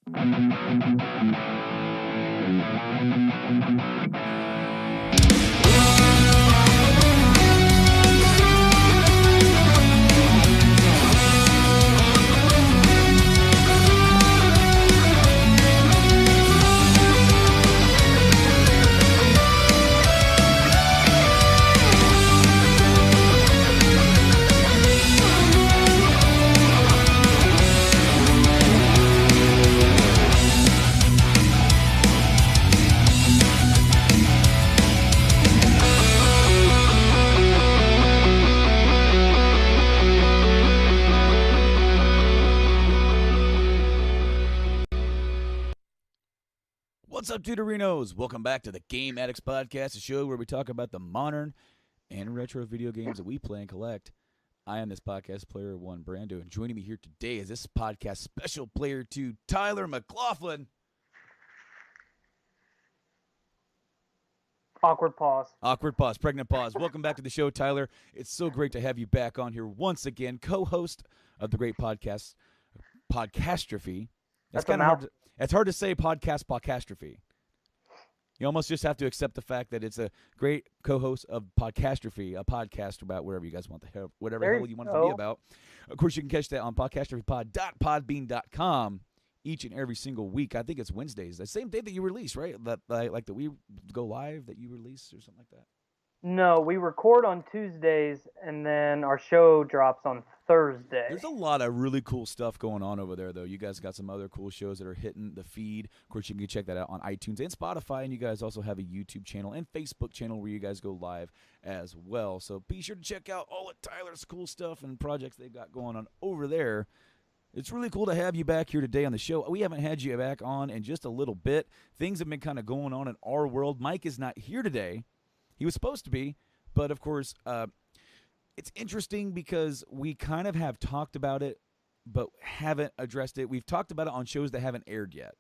What's up, Tutorinos? Welcome back to the Game Addicts Podcast, a show where we talk about the modern and retro video games that we play and collect. I am this podcast player one, Brando, and joining me here today is this podcast special player two, Tyler McLaughlin. Awkward pause. Awkward pause, pregnant pause. Welcome back to the show, Tyler. It's so great to have you back on here once again, co-host of the great podcast, Podcastrophe. That's kind of hard. It's hard to say Podcastrophe. You almost just have to accept the fact that it's a great co-host of Podcastrophe, a podcast about whatever you guys want whatever hell you want it to be about. Of course, you can catch that on podcastrophe.podbean.com each and every single week. I think it's Wednesdays, the same day that you release, right? Like that we go live, that you release or something like that. No, we record on Tuesdays, and then our show drops on Thursday. There's a lot of really cool stuff going on over there, though. You guys got some other cool shows that are hitting the feed. Of course, you can check that out on iTunes and Spotify, and you guys also have a YouTube channel and Facebook channel where you guys go live as well. So be sure to check out all of Tyler's cool stuff and projects they've got going on over there. It's really cool to have you back here today on the show. We haven't had you back on in just a little bit. Things have been kind of going on in our world. Mike is not here today. He was supposed to be, but of course, it's interesting because we kind of have talked about it, but haven't addressed it. We've talked about it on shows that haven't aired yet.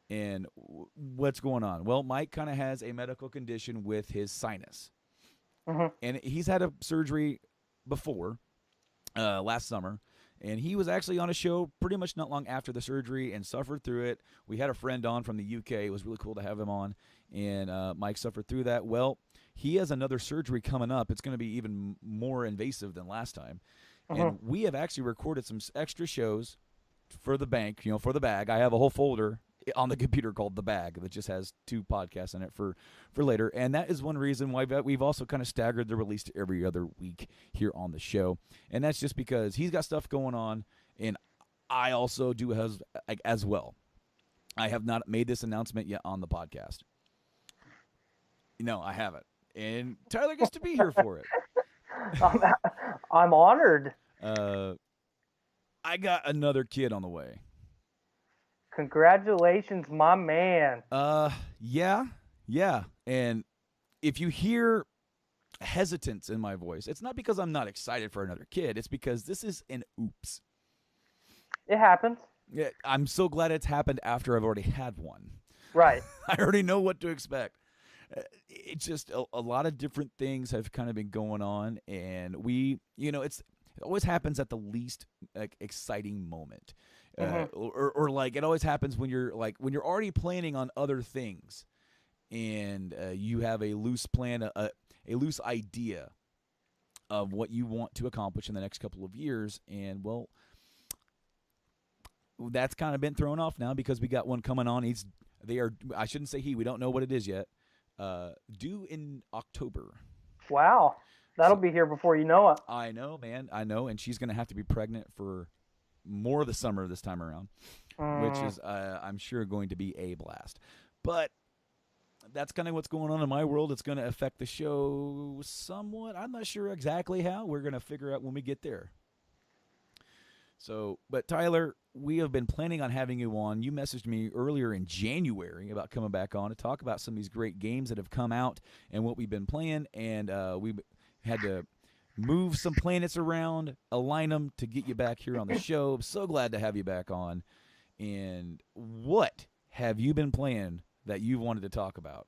And what's going on? Well, Mike kind of has a medical condition with his sinus. Mm-hmm. And he's had a surgery before, last summer. And he was actually on a show pretty much not long after the surgery and suffered through it. We had a friend on from the UK. It was really cool to have him on. And Mike suffered through that. Well, he has another surgery coming up. It's going to be even more invasive than last time. Mm-hmm. And we have actually recorded some extra shows for the bank, for the bag. I have a whole folder on the computer called The Bag that just has 2 podcasts in it for later. And that is one reason why we've also kind of staggered the release to every other week here on the show. And that's just because he's got stuff going on, and I also do as well. I have not made this announcement yet on the podcast. No, I haven't. And Tyler gets to be here for it. I'm honored. I got another kid on the way. Congratulations, my man. Yeah. And if you hear hesitance in my voice, it's not because I'm not excited for another kid. It's because this is an oops. It happens. Yeah, I'm so glad it's happened after I've already had one. Right. I already know what to expect. It's just a lot of different things have kind of been going on, and it always happens at the least exciting moment. Mm-hmm. Or like it always happens when you're already planning on other things, and you have a loose plan, a loose idea of what you want to accomplish in the next couple of years, and well, that's kind of been thrown off now because we got one coming on. I shouldn't say we don't know what it is yet. Due in October. Wow. That'll be here before you know it. I know, man. I know. And she's going to have to be pregnant for more of the summer this time around, which is, I'm sure, going to be a blast. But that's kind of what's going on in my world. It's going to affect the show somewhat. I'm not sure exactly how. We're going to figure out when we get there. So, but Tyler, we have been planning on having you on. You messaged me earlier in January about coming back on to talk about some of these great games that have come out and what we've been playing. And we had to move some planets around, align them to get you back here on the show. I'm so glad to have you back on. And what have you been playing that you wanted to talk about?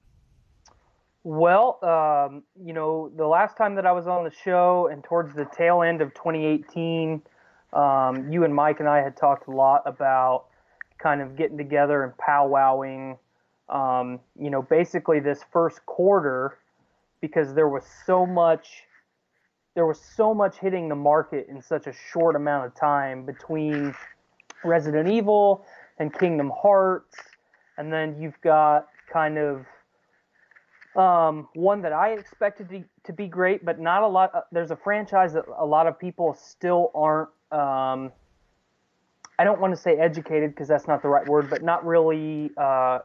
Well, the last time that I was on the show and towards the tail end of 2018, you and Mike and I had talked a lot about kind of getting together and powwowing, basically this first quarter, because there was so much hitting the market in such a short amount of time between Resident Evil and Kingdom Hearts, and then you've got kind of one that I expected to be great, but not a lot. There's a franchise that a lot of people still aren't. I don't want to say educated because that's not the right word, but not really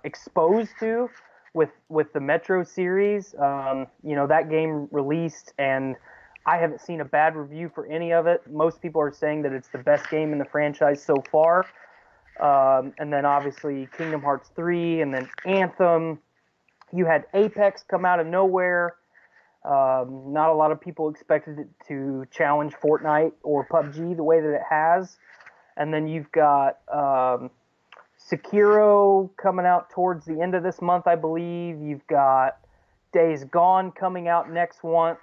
exposed to with the Metro series. That game released, and I haven't seen a bad review for any of it. Most people are saying that it's the best game in the franchise so far. And then obviously Kingdom Hearts 3, and then Anthem. You had Apex come out of nowhere. Not a lot of people expected it to challenge Fortnite or PUBG the way that it has. And then you've got Sekiro coming out towards the end of this month, I believe. You've got Days Gone coming out next month,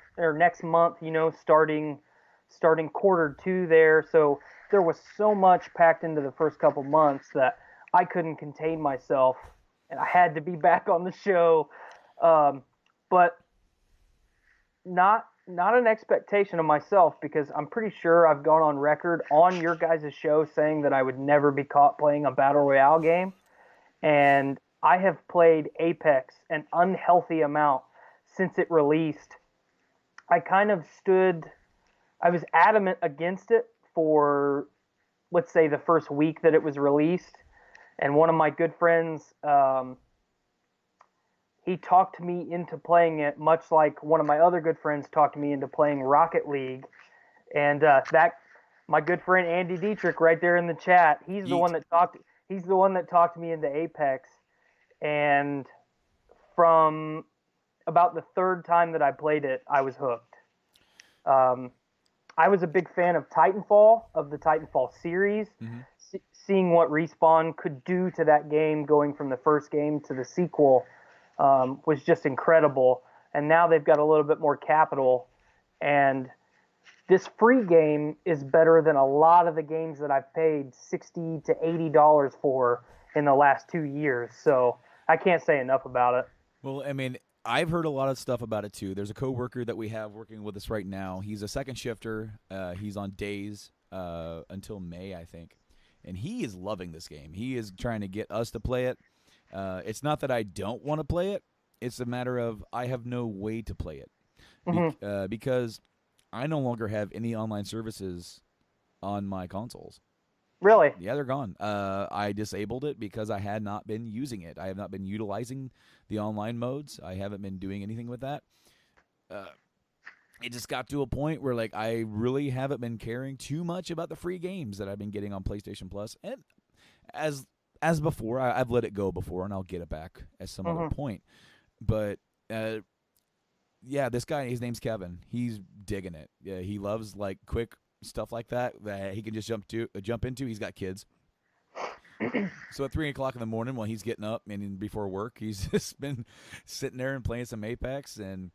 starting quarter 2 there. So there was so much packed into the first couple months that I couldn't contain myself, and I had to be back on the show. But not an expectation of myself, because I'm pretty sure I've gone on record on your guys' show saying that I would never be caught playing a Battle Royale game. And I have played Apex an unhealthy amount since it released. I was adamant against it for, let's say, the first week that it was released. And one of my good friends, he talked me into playing it, much like one of my other good friends talked me into playing Rocket League. And my good friend Andy Dietrich, right there in the chat, he's the one that talked me into Apex. And from about the third time that I played it, I was hooked. I was a big fan of Titanfall, of the Titanfall series. Mm-hmm. Seeing what Respawn could do to that game, going from the first game to the sequel, was just incredible. And now they've got a little bit more capital, and this free game is better than a lot of the games that I've paid $60 to $80 for in the last 2 years. So I can't say enough about it. Well, I mean, I've heard a lot of stuff about it too. There's a coworker that we have working with us right now. He's a second shifter. He's on days until May, I think. And he is loving this game. He is trying to get us to play it. It's not that I don't want to play it. It's a matter of I have no way to play it because I no longer have any online services on my consoles. Really? Yeah, they're gone. I disabled it because I had not been using it. I have not been utilizing the online modes. I haven't been doing anything with that. It just got to a point where I really haven't been caring too much about the free games that I've been getting on PlayStation Plus. And as before, I've let it go before, and I'll get it back at some other point. But yeah, this guy, his name's Kevin. He's digging it. Yeah, he loves quick stuff like that he can just jump into. He's got kids. So at 3 o'clock in the morning while he's getting up and before work, he's just been sitting there and playing some Apex, and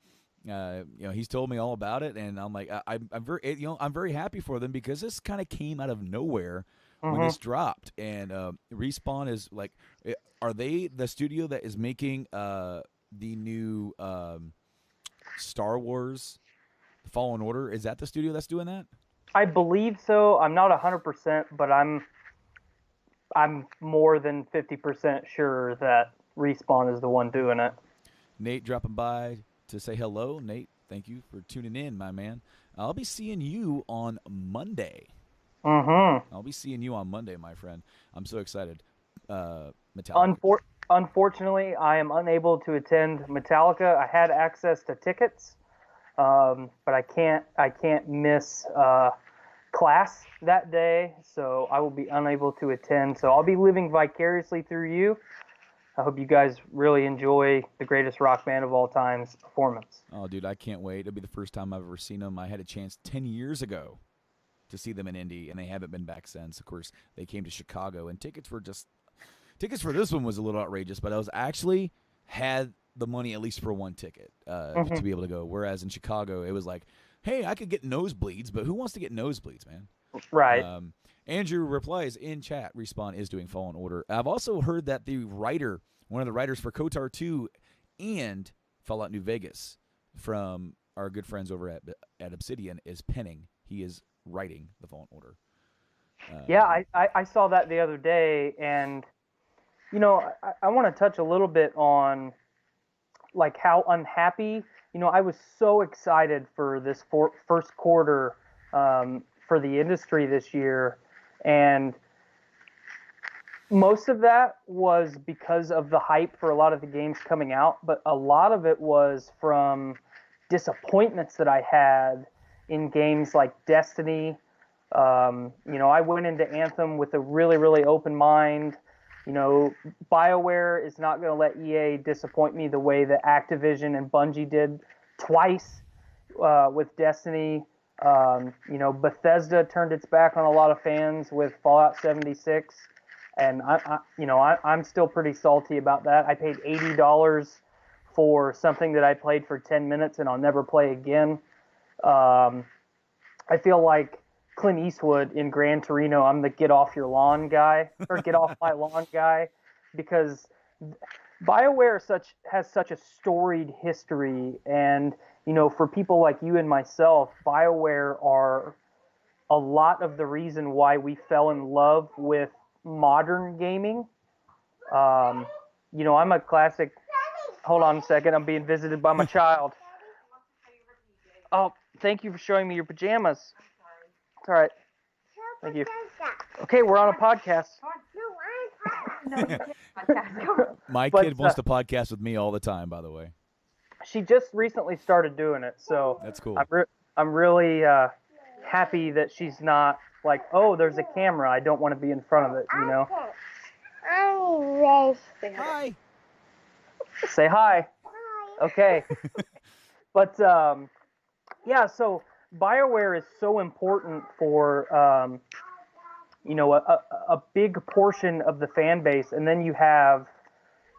he's told me all about it, and I'm like, I'm very happy for them, because this kind of came out of nowhere when this dropped. And Respawn is are they the studio that is making the new Star Wars Fallen Order? Is that the studio that's doing that? I believe so. I'm not 100%, but I'm more than 50% sure that Respawn is the one doing it. Nate dropping by to say hello. Nate, thank you for tuning in, my man. I'll be seeing you on Monday. I'll be seeing you on Monday, my friend. I'm so excited. Metallica. Unfortunately, I am unable to attend Metallica. I had access to tickets, but I can't miss class that day, so I will be unable to attend. So I'll be living vicariously through you. I hope you guys really enjoy the greatest rock band of all time's performance. Oh, dude, I can't wait. It'll be the first time I've ever seen them. I had a chance 10 years ago to see them in Indy, and they haven't been back since. Of course, they came to Chicago, and tickets for this one was a little outrageous, but I was actually had the money at least for one ticket to be able to go. Whereas in Chicago, it was like, hey, I could get nosebleeds, but who wants to get nosebleeds, man? Right. Andrew replies in chat, Respawn is doing Fallen Order. I've also heard that one of the writers for KOTOR 2 and Fallout New Vegas from our good friends over at Obsidian is penning. He is writing the Fallen Order. Yeah, I saw that the other day, and I want to touch a little bit on like how unhappy. I was so excited for this first quarter for the industry this year, and most of that was because of the hype for a lot of the games coming out, but a lot of it was from disappointments that I had in games like Destiny. I went into Anthem with a really, really open mind. BioWare is not going to let EA disappoint me the way that Activision and Bungie did twice with Destiny. Bethesda turned its back on a lot of fans with Fallout 76, and I'm still pretty salty about that. I paid $80 for something that I played for 10 minutes and I'll never play again. I feel like Clint Eastwood in Gran Torino. I'm the get off your lawn guy, or get off my lawn guy, because BioWare has such a storied history, and for people like you and myself, BioWare are a lot of the reason why we fell in love with modern gaming. I'm a classic. Hold on a second, I'm being visited by my child. Oh, thank you for showing me your pajamas. It's all right. Thank you. Okay, we're on a podcast. My kid wants to podcast with me all the time, by the way. She just recently started doing it, so that's cool. I'm really happy that she's not like, oh, there's a camera, I don't want to be in front of it, Hi. Say hi. Okay. But yeah, so BioWare is so important for a big portion of the fan base, and then you have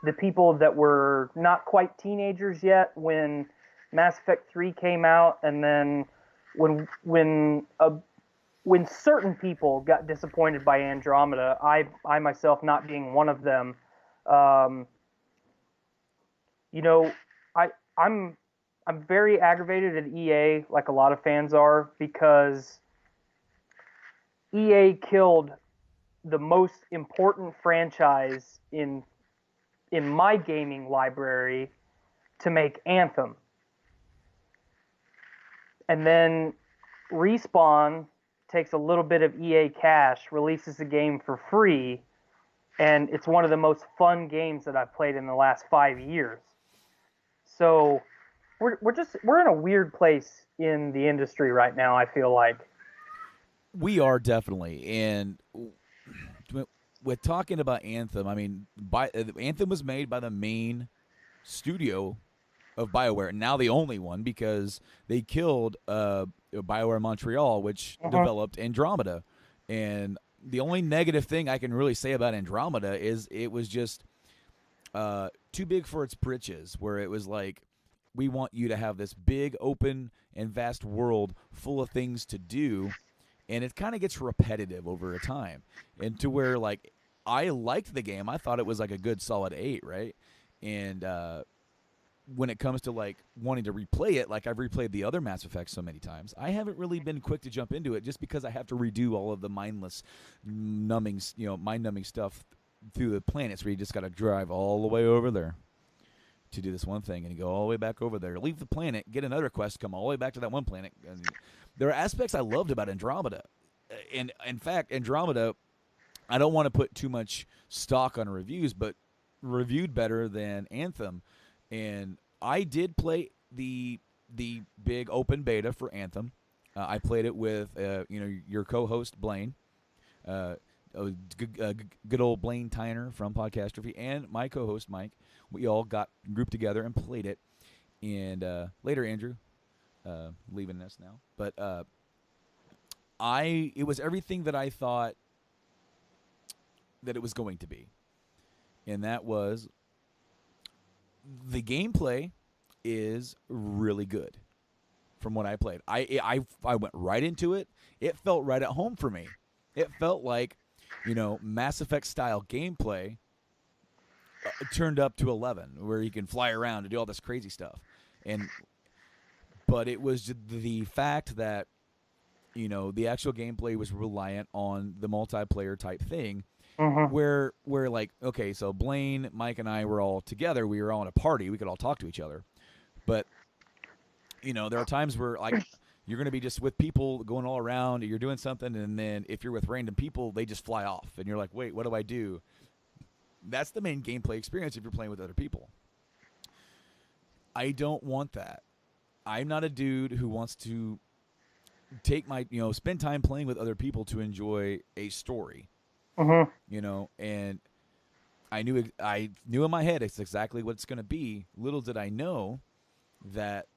the people that were not quite teenagers yet when Mass Effect 3 came out, and then when certain people got disappointed by Andromeda, I myself not being one of them. I'm very aggravated at EA, like a lot of fans are, because EA killed the most important franchise in my gaming library to make Anthem. And then Respawn takes a little bit of EA cash, releases the game for free, and it's one of the most fun games that I've played in the last 5 years. So we're in a weird place in the industry right now, I feel like. We are definitely, and with talking about Anthem, I mean, Anthem was made by the main studio of BioWare, and now the only one, because they killed BioWare Montreal, which developed Andromeda. And the only negative thing I can really say about Andromeda is it was just too big for its britches, where it was like, we want you to have this big, open, and vast world full of things to do, and it kind of gets repetitive over a time. And to where, like, I liked the game. I thought it was like a good solid 8, right? And when it comes to, like, wanting to replay it, like I've replayed the other Mass Effects so many times, I haven't really been quick to jump into it just because I have to redo all of the mind-numbing stuff through the planets, where you just got to drive all the way over there to do this one thing, and you go all the way back over there, leave the planet, get another quest, come all the way back to that one planet. And there are aspects I loved about Andromeda. And in fact, Andromeda, I don't want to put too much stock on reviews, but reviewed better than Anthem. And I did play the big open beta for Anthem. I played it with your co-host Blaine, good old Blaine Tyner from Podcastrophe, and my co-host Mike. We all got grouped together and played it. And later, Andrew, leaving us now, but it was everything that I thought that it was going to be, and that was, the gameplay is really good from what I played. I went right into it. It felt right at home for me. It felt like, Mass Effect style gameplay turned up to 11, where you can fly around and do all this crazy stuff. But it was the fact that, the actual gameplay was reliant on the multiplayer type thing, Mm-hmm. where like, okay, so Blaine, Mike, and I were all together. We were all in a party. We could all talk to each other. But, there are times where, like, you're going to be just with people going all around, you're doing something, and then if you're with random people, they just fly off. And you're like, wait, what do I do? That's the main gameplay experience if you're playing with other people. I don't want that. I'm not a dude who wants to take my, spend time playing with other people to enjoy a story. Mm-hmm. And I knew in my head it's exactly what it's going to be. Little did I know that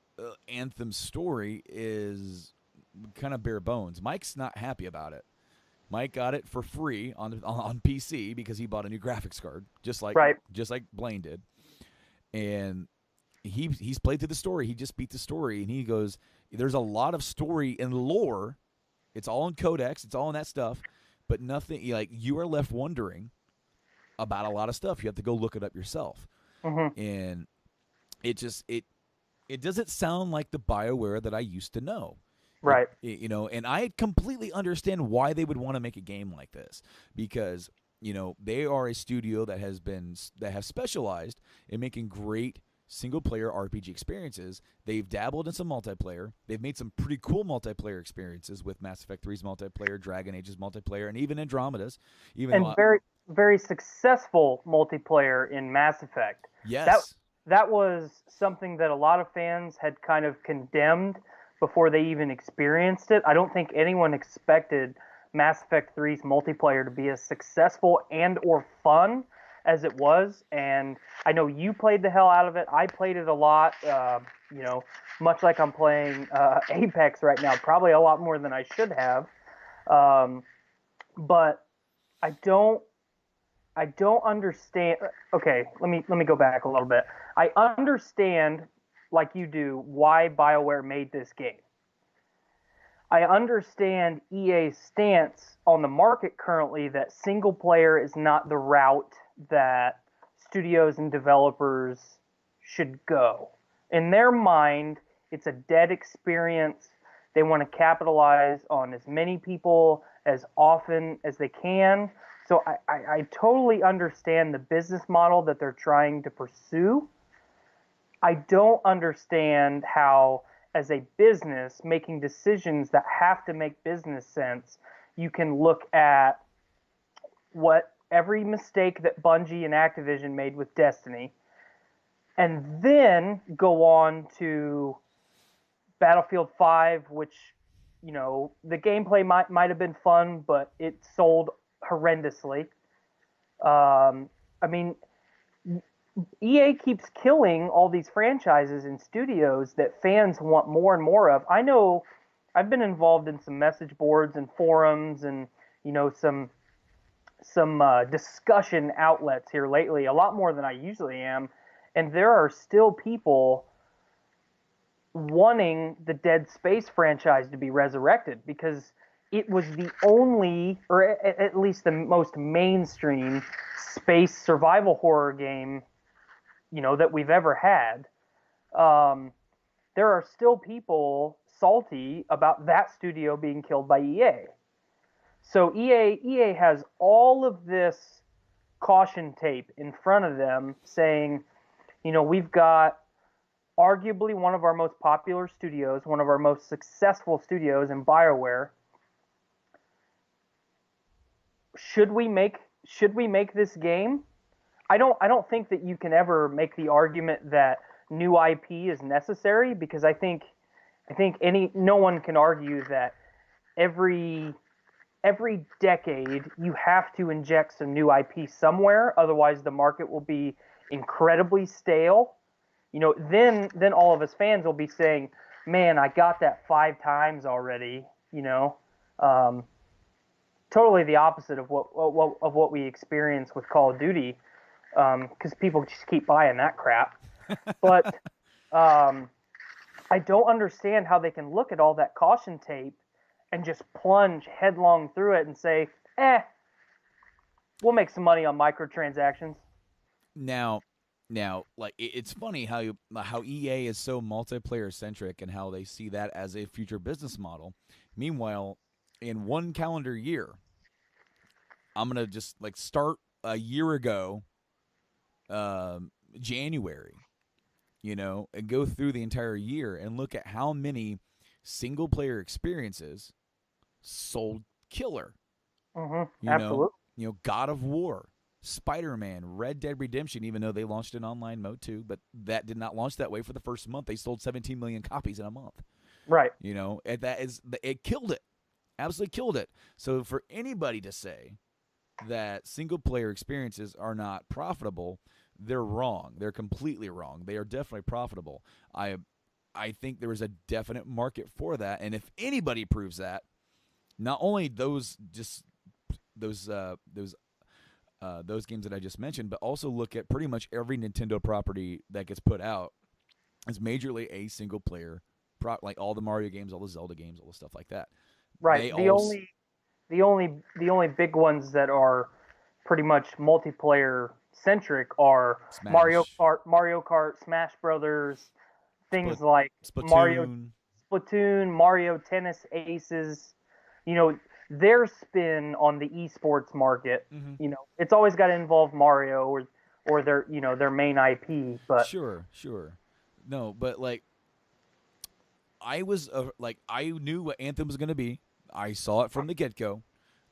Anthem's story is kind of bare bones. Mike's not happy about it. Mike got it for free on PC because he bought a new graphics card, just like Blaine did. And he's played through the story. He just beat the story, and he goes, "There's a lot of story and lore. It's all in codex. It's all in that stuff, but nothing. Like, you are left wondering about a lot of stuff. You have to go look it up yourself." Mm-hmm. And it doesn't sound like the BioWare that I used to know. Right. And I completely understand why they would want to make a game like this, because, they are a studio that have specialized in making great single-player RPG experiences. They've dabbled in some multiplayer. They've made some pretty cool multiplayer experiences with Mass Effect 3's multiplayer, Dragon Age's multiplayer, and even Andromeda's. Very, very successful multiplayer in Mass Effect. Yes. That was something that a lot of fans had kind of condemned before they even experienced it. I don't think anyone expected Mass Effect 3's multiplayer to be as successful and or fun as it was. And I know you played the hell out of it. I played it a lot, much like I'm playing Apex right now, probably a lot more than I should have. But I don't understand. Okay, let me go back a little bit. I understand, like you do, why BioWare made this game. I understand EA's stance on the market currently that single player is not the route that studios and developers should go. In their mind, it's a dead experience. They want to capitalize on as many people as often as they can. So I totally understand the business model that they're trying to pursue. I don't understand how, as a business, making decisions that have to make business sense, you can look at what every mistake that Bungie and Activision made with Destiny, and then go on to Battlefield 5, which, the gameplay might have been fun, but it sold horrendously. EA keeps killing all these franchises and studios that fans want more and more of. I know I've been involved in some message boards and forums and, some discussion outlets here lately, a lot more than I usually am. And there are still people wanting the Dead Space franchise to be resurrected because it was the only, or at least the most mainstream space survival horror game, that we've ever had. There are still people salty about that studio being killed by EA. So EA has all of this caution tape in front of them saying, we've got arguably one of our most popular studios, one of our most successful studios in BioWare. Should we make this game? I don't think that you can ever make the argument that new IP is necessary, because I think no one can argue that every decade you have to inject some new IP somewhere, otherwise the market will be incredibly stale. Then all of us fans will be saying, "Man, I got that 5 times already." Totally the opposite of what we experience with Call of Duty. Because people just keep buying that crap. But I don't understand how they can look at all that caution tape and just plunge headlong through it and say, we'll make some money on microtransactions. Now, like it's funny how EA is so multiplayer centric and how they see that as a future business model. Meanwhile, in one calendar year, I'm gonna just like start a year ago, January, and go through the entire year and look at how many single player experiences sold killer. Absolutely. God of War, Spider-Man, Red Dead Redemption, even though they launched an online mode too, but that did not launch that way for the first month. They sold 17 million copies in a month. Right. It killed it. Absolutely killed it. So for anybody to say that single player experiences are not profitable, they're wrong. They're completely wrong. They are definitely profitable. I think there is a definite market for that, and if anybody proves that, not only those games that I just mentioned, but also look at pretty much every Nintendo property that gets put out as majorly a single player, like all the Mario games, all the Zelda games, all the stuff like that. Right. The only big ones that are pretty much multiplayer centric are Smash. Mario Kart, Smash Brothers, things like Splatoon. Mario Tennis Aces. Their spin on the esports market. It's always got to involve Mario or their main IP. But sure. No, but like I knew what Anthem was going to be. I saw it from the get-go.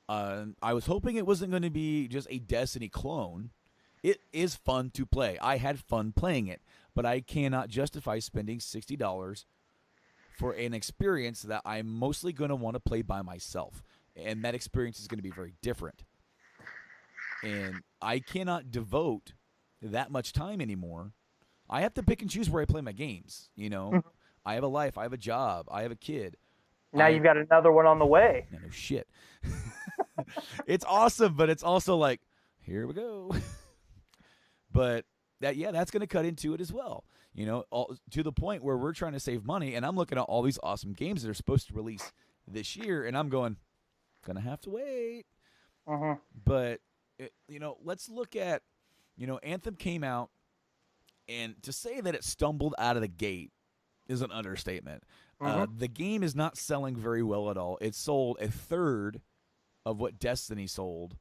I was hoping it wasn't going to be just a Destiny clone. It is fun to play. I had fun playing it, but I cannot justify spending $60 for an experience that I'm mostly going to want to play by myself. And that experience is going to be very different. And I cannot devote that much time anymore. I have to pick and choose where I play my games, I have a life, I have a job, I have a kid. Now you've got another one on the way. No shit. It's awesome, but it's also like, here we go. But that's going to cut into it as well. To the point where we're trying to save money, and I'm looking at all these awesome games that are supposed to release this year, and I'm going to have to wait. But, let's look at, Anthem came out, and to say that it stumbled out of the gate is an understatement. The game is not selling very well at all. It sold a third of what Destiny sold,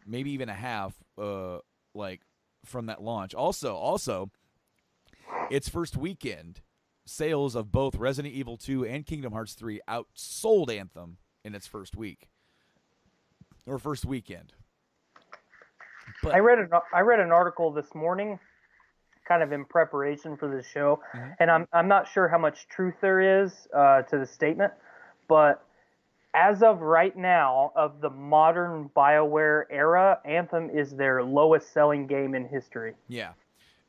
maybe even a half, from that launch. Also, its first weekend, sales of both Resident Evil 2 and Kingdom Hearts 3 outsold Anthem in its first week or first weekend. But I read an article this morning, kind of in preparation for this show, and I'm not sure how much truth there is to the statement, but as of right now, of the modern BioWare era, Anthem is their lowest selling game in history. Yeah,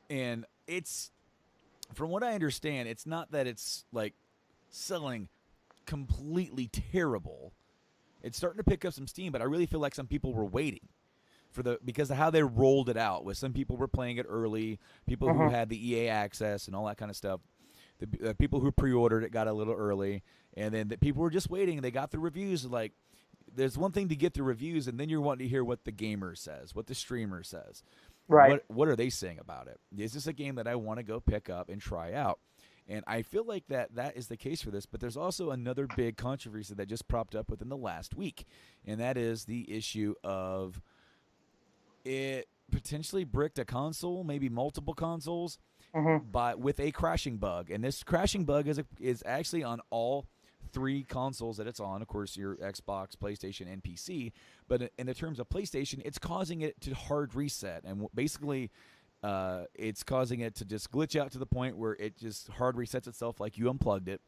and it's, from what I understand, it's not that it's like selling completely terrible. It's starting to pick up some steam, but I really feel like some people were waiting because of how they rolled it out. With some people were playing it early, people who had the EA access and all that kind of stuff. The people who pre-ordered it got a little early, and then the people were just waiting. And they got the reviews. Like, there's one thing to get the reviews, and then you're wanting to hear what the gamer says, what the streamer says. Right. What are they saying about it? Is this a game that I want to go pick up and try out? And I feel like that is the case for this. But there's also another big controversy that just propped up within the last week, and that is the issue of it potentially bricked a console, maybe multiple consoles, with a crashing bug. And this crashing bug is actually on all three consoles that it's on. Of course, your Xbox, PlayStation, and PC. But in the terms of PlayStation, it's causing it to hard reset. And basically, it's causing it to just glitch out to the point where it just hard resets itself like you unplugged it.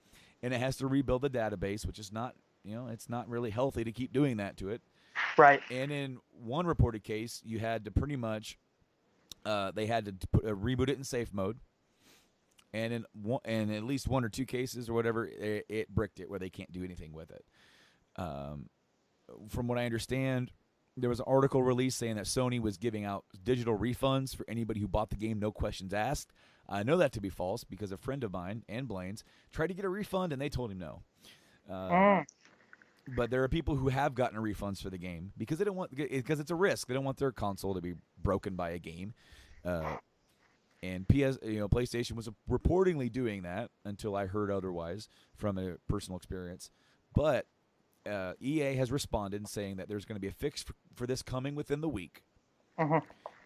And it has to rebuild the database, which is not, it's not really healthy to keep doing that to it. Right. And in one reported case, you had to pretty much, they had to reboot it in safe mode. And in at least one or two cases or whatever, it bricked it where they can't do anything with it. From what I understand, there was an article released saying that Sony was giving out digital refunds for anybody who bought the game, no questions asked. I know that to be false because a friend of mine and Blaine's tried to get a refund and they told him no. But there are people who have gotten refunds for the game because they don't want because it's a risk. They don't want their console to be broken by a game. And PlayStation was reportedly doing that until I heard otherwise from a personal experience. But EA has responded saying that there's going to be a fix for this coming within the week,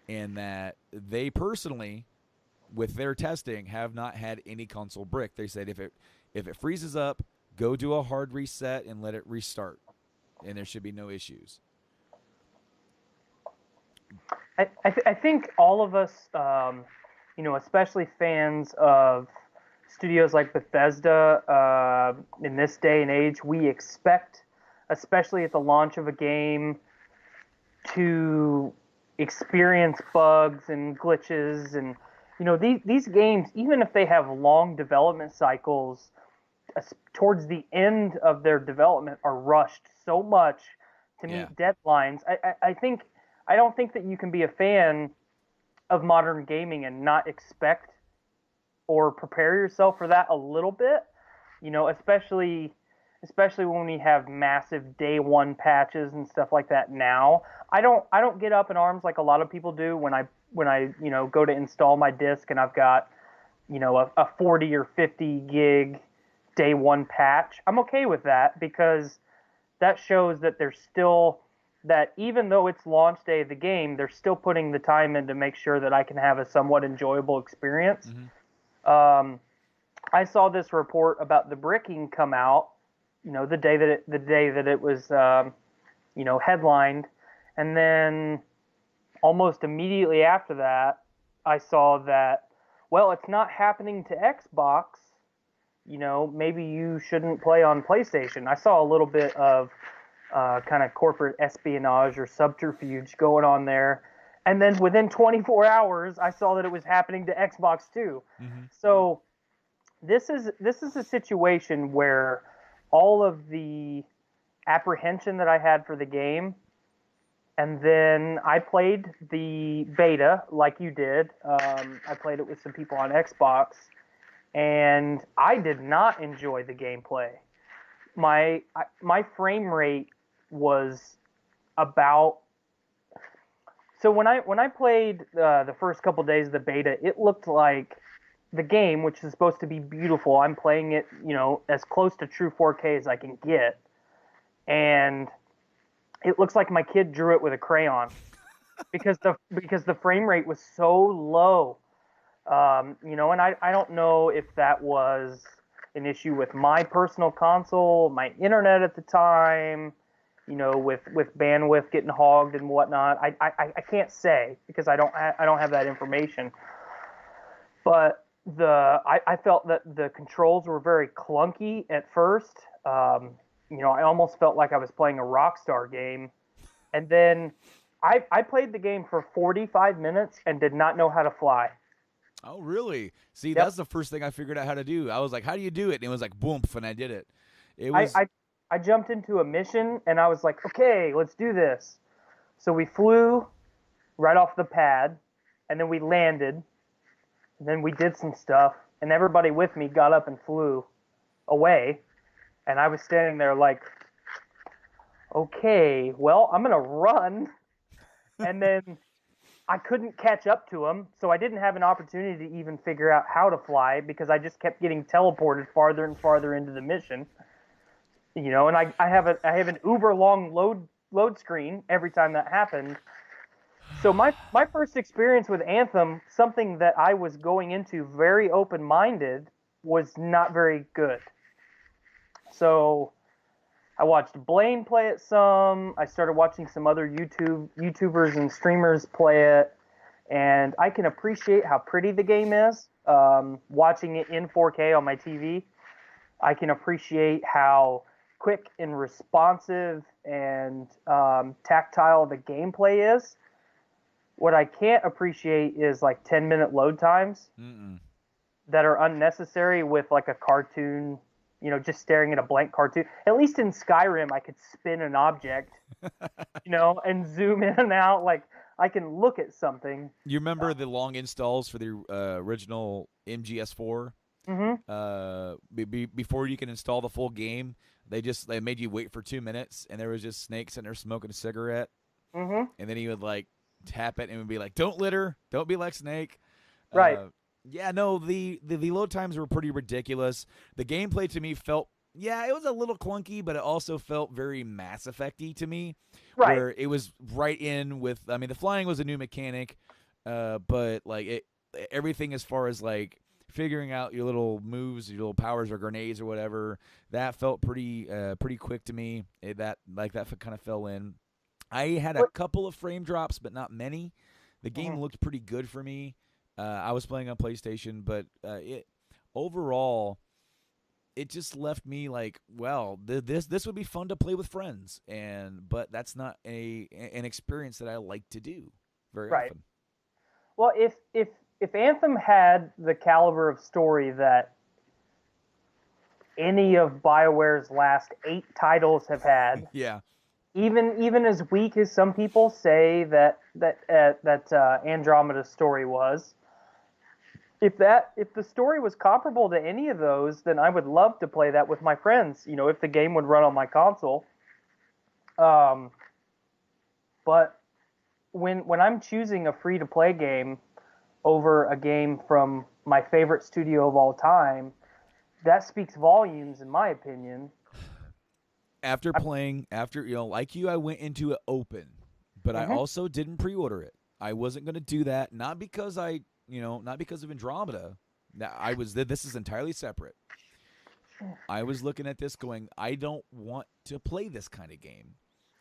and that they personally, with their testing, have not had any console brick. They said if it freezes up, go do a hard reset and let it restart, and there should be no issues. I think all of us, especially fans of studios like Bethesda, in this day and age, we expect, especially at the launch of a game, to experience bugs and glitches. And, these games, even if they have long development cycles, towards the end of their development are rushed so much to meet deadlines. I don't think that you can be a fan of modern gaming and not expect or prepare yourself for that a little bit, especially when we have massive day one patches and stuff like that now. I don't get up in arms like a lot of people do when I go to install my disc and I've got, a 40 or 50 gig day one patch. I'm okay with that because that shows that there's still, that even though it's launch day of the game, they're still putting the time in to make sure that I can have a somewhat enjoyable experience. I saw this report about the bricking come out, the day that it was, headlined, and then almost immediately after that, I saw that, well, it's not happening to Xbox. Maybe you shouldn't play on PlayStation. I saw a little bit of kind of corporate espionage or subterfuge going on there. And then within 24 hours, I saw that it was happening to Xbox too. So this is a situation where all of the apprehension that I had for the game, and then I played the beta like you did. I played it with some people on Xbox, and I did not enjoy the gameplay. My frame rate was about, so when I played the first couple days of the beta, it looked like the game, which is supposed to be beautiful. I'm playing it, as close to true 4K as I can get, and it looks like my kid drew it with a crayon because the frame rate was so low. And I don't know if that was an issue with my personal console, my internet at the time, with bandwidth getting hogged and whatnot. I can't say because I don't have that information. But I felt that the controls were very clunky at first. I almost felt like I was playing a Rockstar game. And then I played the game for 45 minutes and did not know how to fly. Oh, really? See, Yep. that's the first thing I figured out how to do. I was like, how do you do it? And it was like, boom, and I did it. It was. I jumped into a mission and I was like, okay, let's do this. So we flew right off the pad, and then we landed, and then we did some stuff, and everybody with me got up and flew away, and I was standing there like, okay, well, I'm gonna run, and then I couldn't catch up to him, so I didn't have an opportunity to even figure out how to fly because I just kept getting teleported farther and farther into the mission. And I have an uber long load screen every time that happened. So my first experience with Anthem, something that I was going into very open-minded, was not very good. So I watched Blaine play it some. I started watching some other YouTubers and streamers play it, and I can appreciate how pretty the game is. Watching it in 4K on my TV, I can appreciate how quick and responsive and tactile the gameplay is. What I can't appreciate is like 10-minute load times that are unnecessary with like a cartoon, just staring at a blank cartoon. At least in Skyrim, I could spin an object, and zoom in and out. Like I can look at something. You remember the long installs for the original MGS4? Before you can install the full game, they made you wait for 2 minutes, and there was just Snake sitting there smoking a cigarette, and then he would like tap it and would be like, "Don't litter, don't be like Snake." Right. Yeah, no, the load times were pretty ridiculous. The gameplay to me felt, it was a little clunky, but it also felt very Mass Effect-y to me. Right. Where it was right in with, I mean, the flying was a new mechanic, but like everything as far as like figuring out your little moves, your little powers or grenades or whatever, that felt pretty quick to me. That kind of fell in. I had a couple of frame drops, but not many. The game looked pretty good for me. I was playing on PlayStation, but overall, it just left me like, well, this would be fun to play with friends, but that's not an experience that I like to do very often. Well, if Anthem had the caliber of story that any of BioWare's last 8 titles have had, yeah, even as weak as some people say that Andromeda's story was, if the story was comparable to any of those, then I would love to play that with my friends. You know, if the game would run on my console. But when I'm choosing a free to play game over a game from my favorite studio of all time, that speaks volumes, in my opinion. After like you, I went into it open, but I also didn't pre-order it. I wasn't going to do that, not because of Andromeda. This is entirely separate. I was looking at this going, I don't want to play this kind of game.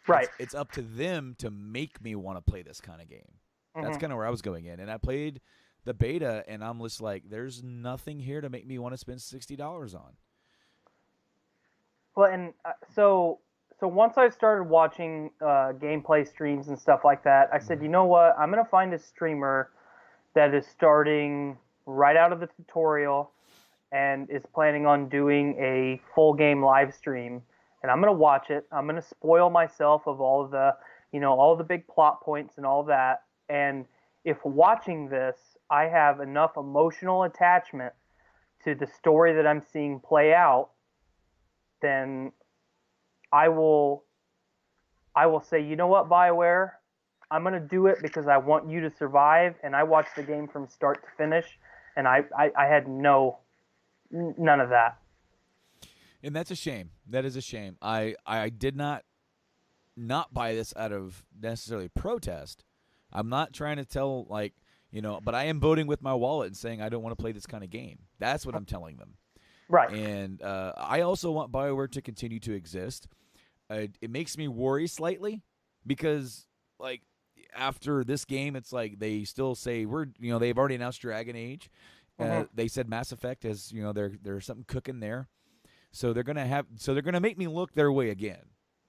Right. It's up to them to make me want to play this kind of game. That's kind of where I was going in. And I played the beta, and I'm just like, there's nothing here to make me want to spend $60 on. Well, and so once I started watching gameplay streams and stuff like that, I said, you know what? I'm going to find a streamer that is starting right out of the tutorial and is planning on doing a full game live stream. And I'm going to watch it. I'm going to spoil myself of all of the big plot points and all that. And if watching this, I have enough emotional attachment to the story that I'm seeing play out, then I will say, you know what, BioWare, I'm going to do it because I want you to survive. And I watched the game from start to finish, and I had none of that. And that's a shame. That is a shame. I did not buy this out of necessarily protest. I'm not trying to tell, but I am voting with my wallet and saying I don't want to play this kind of game. That's what I'm telling them. Right. And I also want BioWare to continue to exist. It makes me worry slightly because, after this game, it's like they still say they've already announced Dragon Age. They said Mass Effect has, there's something cooking there. So they're gonna make me look their way again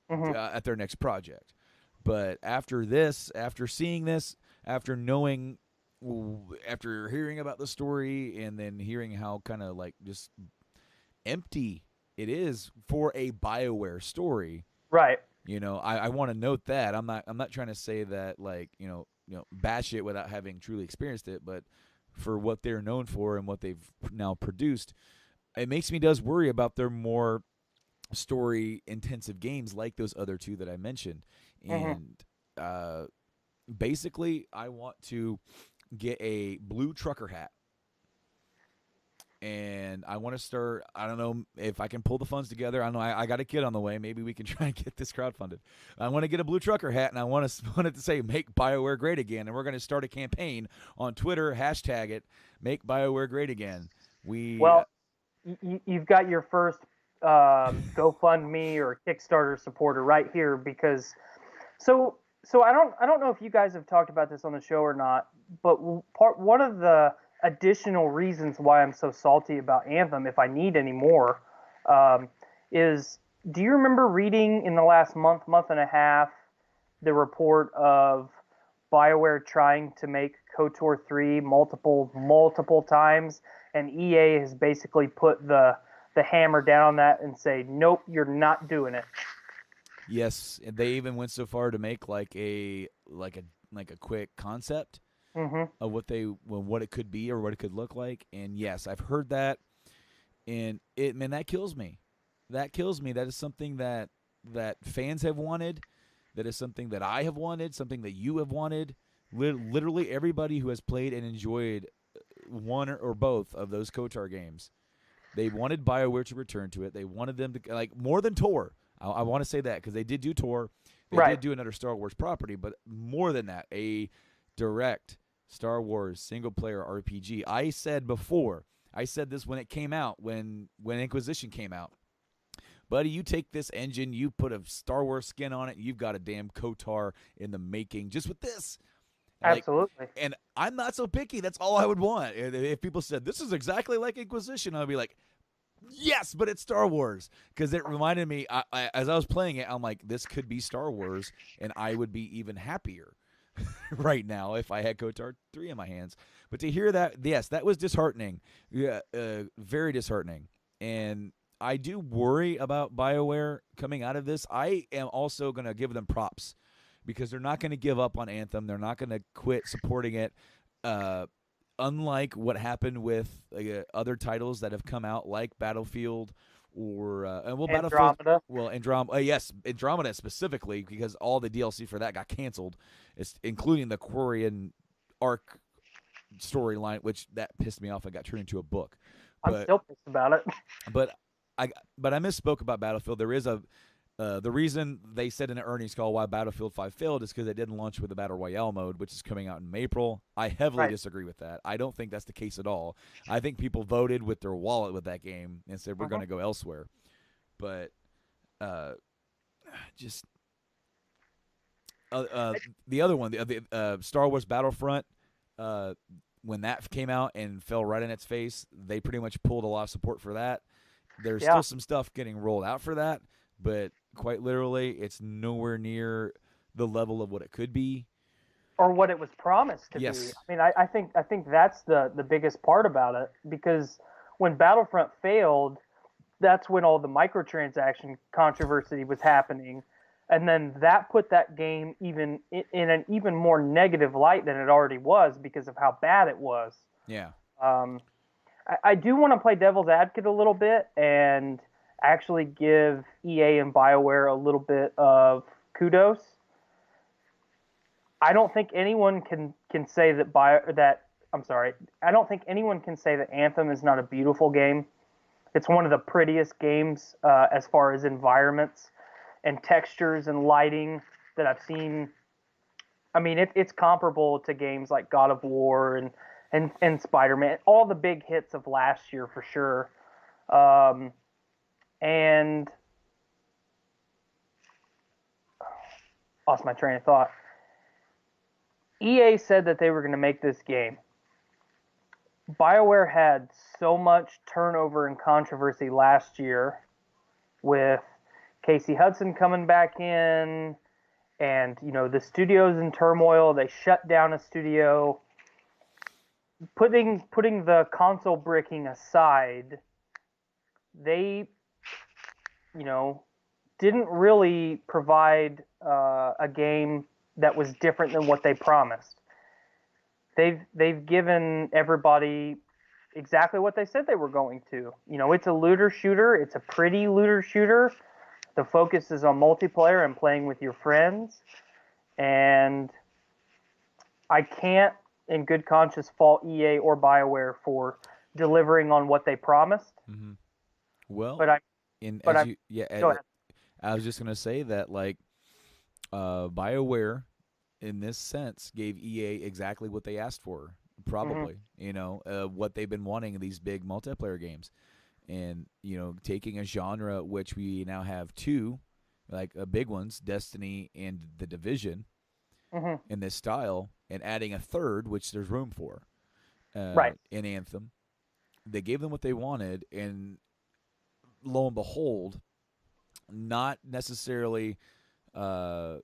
at their next project. But after seeing this, after hearing about the story, and then hearing how kind of just empty it is for a BioWare story, right? I want to note that I'm not trying to say that bash it without having truly experienced it, but for what they're known for and what they've now produced, it makes me worry about their more story intensive games like those other two that I mentioned. And basically, I want to get a blue trucker hat. And I want to start, I don't know if I can pull the funds together. I know I got a kid on the way. Maybe we can try and get this crowdfunded. I want to get a blue trucker hat, and I want it to say, make BioWare great again. And we're going to start a campaign on Twitter, hashtag it, make BioWare great again. You've got your first GoFundMe or Kickstarter supporter right here, because so I don't know if you guys have talked about this on the show or not, but one of the additional reasons why I'm so salty about Anthem, if I need any more, is, do you remember reading in the last month and a half the report of BioWare trying to make KOTOR 3 multiple times, and EA has basically put the hammer down on that and say, nope, you're not doing it? Yes, and they even went so far to make a quick concept of what it could be or what it could look like. And yes, I've heard that. And man, that kills me. That kills me. That is something that fans have wanted. That is something that I have wanted. Something that you have wanted. Literally everybody who has played and enjoyed one or both of those KOTOR games, they wanted BioWare to return to it. They wanted them to, like, more than Tor. I want to say that because they did do Tor. They Right. did do another Star Wars property, but more than that, a direct Star Wars single-player RPG. I said this when it came out, when Inquisition came out. Buddy, you take this engine, you put a Star Wars skin on it, you've got a damn KOTOR in the making just with this. Absolutely. And I'm not so picky. That's all I would want. If people said, this is exactly like Inquisition, I'd be like, yes, but it's Star Wars. Because it reminded me, as I was playing it, I'm like, this could be Star Wars, and I would be even happier right now if I had KOTOR 3 in my hands. But to hear that, yes, that was disheartening. Yeah, very disheartening. And I do worry about BioWare coming out of this. I am also going to give them props because they're not going to give up on Anthem. They're not going to quit supporting it. Unlike what happened with other titles that have come out, like Battlefield or Andromeda. Andromeda. Yes, Andromeda specifically, because all the DLC for that got canceled, including the Quarian arc storyline, which that pissed me off. I got turned into a book. I'm still pissed about it. But I misspoke about Battlefield. There is the reason they said in an earnings call why Battlefield 5 failed is because they didn't launch with the Battle Royale mode, which is coming out in April. I heavily disagree with that. I don't think that's the case at all. I think people voted with their wallet with that game and said we're going to go elsewhere. But the other one, the Star Wars Battlefront, when that came out and fell right in its face, they pretty much pulled a lot of support for that. There's still some stuff getting rolled out for that, but quite literally, it's nowhere near the level of what it could be, or what it was promised to be. I mean, I think that's the biggest part about it, because when Battlefront failed, that's when all the microtransaction controversy was happening, and then that put that game even in an even more negative light than it already was because of how bad it was. Yeah. I do want to play devil's advocate a little bit and actually give EA and BioWare a little bit of kudos. I don't think anyone can say that I don't think anyone can say that Anthem is not a beautiful game. It's one of the prettiest games as far as environments and textures and lighting that I've seen. I mean, it's comparable to games like God of War and Spider-Man, all the big hits of last year for sure. And lost my train of thought. EA said that they were going to make this game. BioWare had so much turnover and controversy last year with Casey Hudson coming back in, and the studio's in turmoil. They shut down a studio. Putting the console bricking aside, they didn't really provide a game that was different than what they promised. They've given everybody exactly what they said they were going to. It's a looter shooter. It's a pretty looter shooter. The focus is on multiplayer and playing with your friends. And I can't, in good conscience, fault EA or BioWare for delivering on what they promised. Mm-hmm. Well, go ahead. I was just gonna say that, like, BioWare, in this sense, gave EA exactly what they asked for. Probably, what they've been wanting in these big multiplayer games, and taking a genre which we now have two, like big ones, Destiny and The Division, in this style, and adding a third, which there's room for, in Anthem. They gave them what they wanted, and lo and behold, not necessarily, by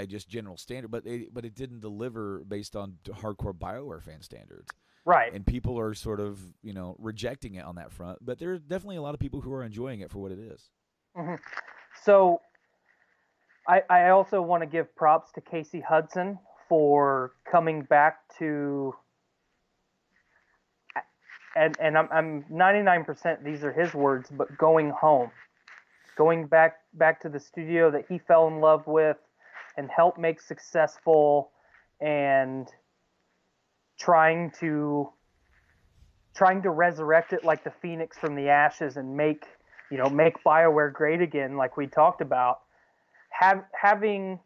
just general standard, but it didn't deliver based on hardcore BioWare fan standards. Right. And people are sort of, rejecting it on that front. But there are definitely a lot of people who are enjoying it for what it is. Mm-hmm. So I also want to give props to Casey Hudson for coming back to and I'm 99% these are his words, but going home, going back to the studio that he fell in love with and helped make successful, and trying to resurrect it like the phoenix from the ashes and make BioWare great again, like we talked about. Having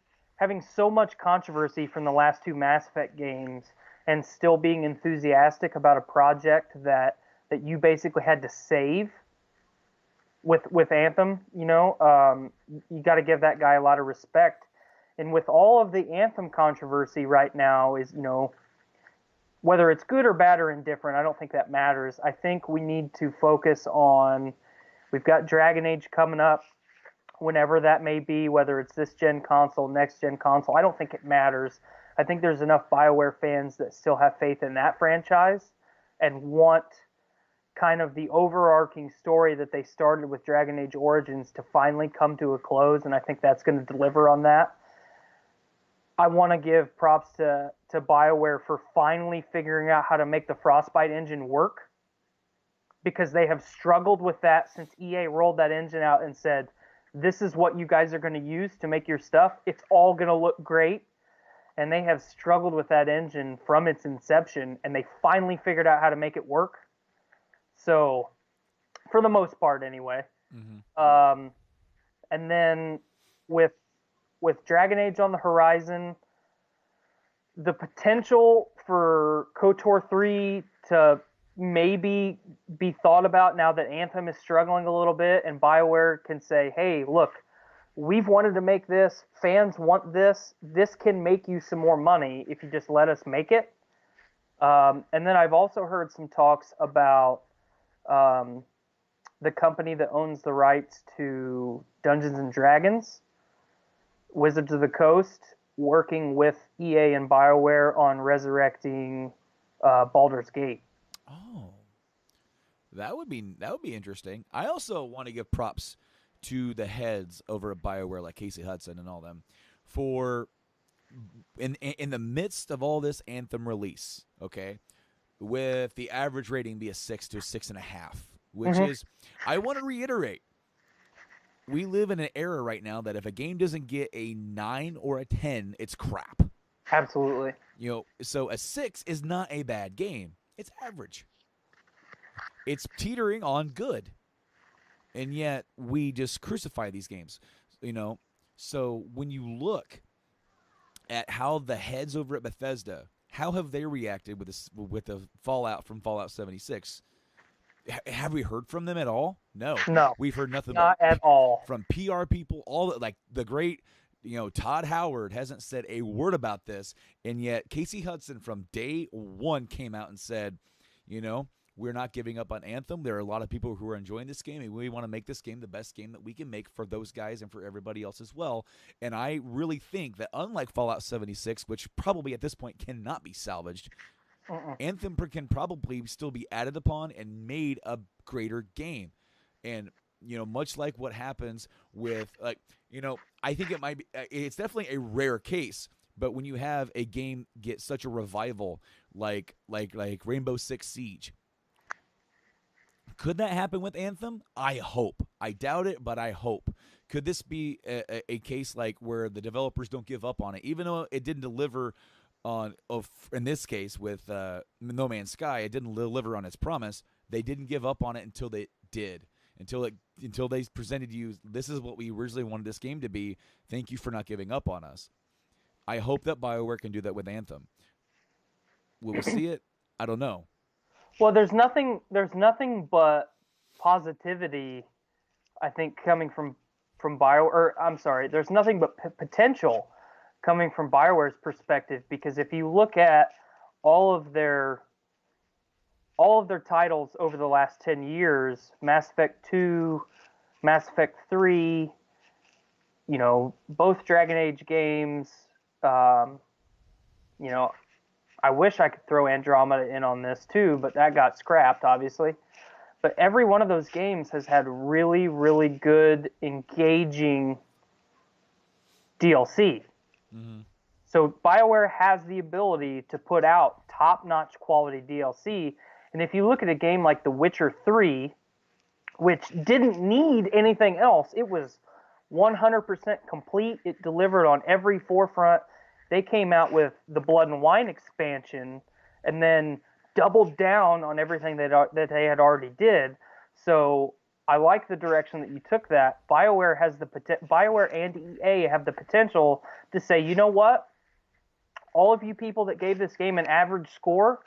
so much controversy from the last two Mass Effect games and still being enthusiastic about a project that you basically had to save with Anthem, you got to give that guy a lot of respect. And with all of the Anthem controversy right now is, whether it's good or bad or indifferent, I don't think that matters. I think we need to focus on, we've got Dragon Age coming up, whenever that may be, whether it's this gen console, next gen console. I don't think it matters. I think there's enough BioWare fans that still have faith in that franchise and want kind of the overarching story that they started with Dragon Age Origins to finally come to a close, and I think that's going to deliver on that. I want to give props to BioWare for finally figuring out how to make the Frostbite engine work, because they have struggled with that since EA rolled that engine out and said, this is what you guys are going to use to make your stuff. It's all going to look great. And they have struggled with that engine from its inception, and they finally figured out how to make it work. So, for the most part, anyway. Mm-hmm. And then with Dragon Age on the horizon, the potential for KOTOR 3 to maybe be thought about now that Anthem is struggling a little bit, and BioWare can say, hey, look, we've wanted to make this, fans want this can make you some more money if you just let us make it. And then I've also heard some talks about the company that owns the rights to Dungeons and Dragons, Wizards of the Coast, working with EA and BioWare on resurrecting Baldur's Gate. Oh, that would be interesting. I also want to give props to the heads over at BioWare, like Casey Hudson and all them, for in the midst of all this Anthem release, okay, with the average rating be a 6 to 6.5, which mm-hmm. is, I want to reiterate, we live in an era right now that if a game doesn't get a 9 or a 10, it's crap. Absolutely. So a 6 is not a bad game. It's average. It's teetering on good. And yet we just crucify these games, So when you look at how the heads over at Bethesda, how have they reacted with the fallout from Fallout 76? Have we heard from them at all? No. We've heard nothing. Not at all. From PR people, the great, Todd Howard hasn't said a word about this, and yet Casey Hudson from day one came out and said, we're not giving up on Anthem. There are a lot of people who are enjoying this game, and we want to make this game the best game that we can make for those guys and for everybody else as well. And I really think that unlike Fallout 76, which probably at this point cannot be salvaged, Anthem can probably still be added upon and made a greater game. And, much like what happens with, I think it's definitely a rare case. But when you have a game get such a revival like Rainbow Six Siege, could that happen with Anthem? I hope. I doubt it, but I hope. Could this be a case like where the developers don't give up on it, even though it didn't deliver in this case with No Man's Sky, it didn't deliver on its promise. They didn't give up on it until they did. Until they presented you, this is what we originally wanted this game to be. Thank you for not giving up on us. I hope that BioWare can do that with Anthem. Will we see it? I don't know. Well, there's nothing but positivity, I think, coming from BioWare. I'm sorry, there's nothing but potential coming from BioWare's perspective, because if you look at all of their titles over the last 10 years, Mass Effect 2, Mass Effect 3, both Dragon Age games, I wish I could throw Andromeda in on this too, but that got scrapped, obviously. But every one of those games has had really, really good, engaging DLC. Mm-hmm. So BioWare has the ability to put out top-notch quality DLC, And if you look at a game like The Witcher 3, which didn't need anything else, it was 100% complete. It delivered on every forefront. They came out with the Blood and Wine expansion and then doubled down on everything that they had already did. So I like the direction that you took that. BioWare and EA have the potential to say, you know what? All of you people that gave this game an average score,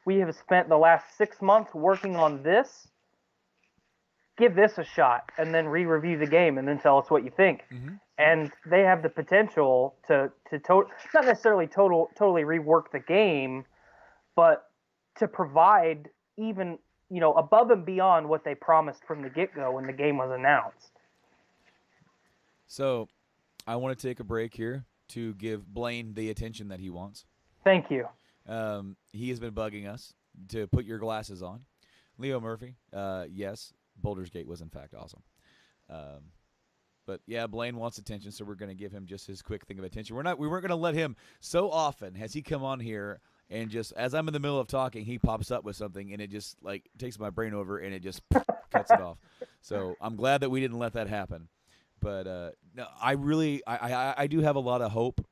we have spent the last 6 months working on this. Give this a shot, and then re-review the game, and then tell us what you think. Mm-hmm. And they have the potential to not necessarily totally rework the game, but to provide even, above and beyond what they promised from the get-go when the game was announced. So, I want to take a break here to give Blaine the attention that he wants. Thank you. He has been bugging us to put your glasses on. Leo Murphy, yes, Baldur's Gate was in fact awesome. But yeah, Blaine wants attention, so we're going to give him just his quick thing of attention. We weren't going to let him. So often has he come on here and just as I'm in the middle of talking, he pops up with something and it just like takes my brain over and it just cuts it off. So I'm glad that we didn't let that happen. But no, I do have a lot of hope.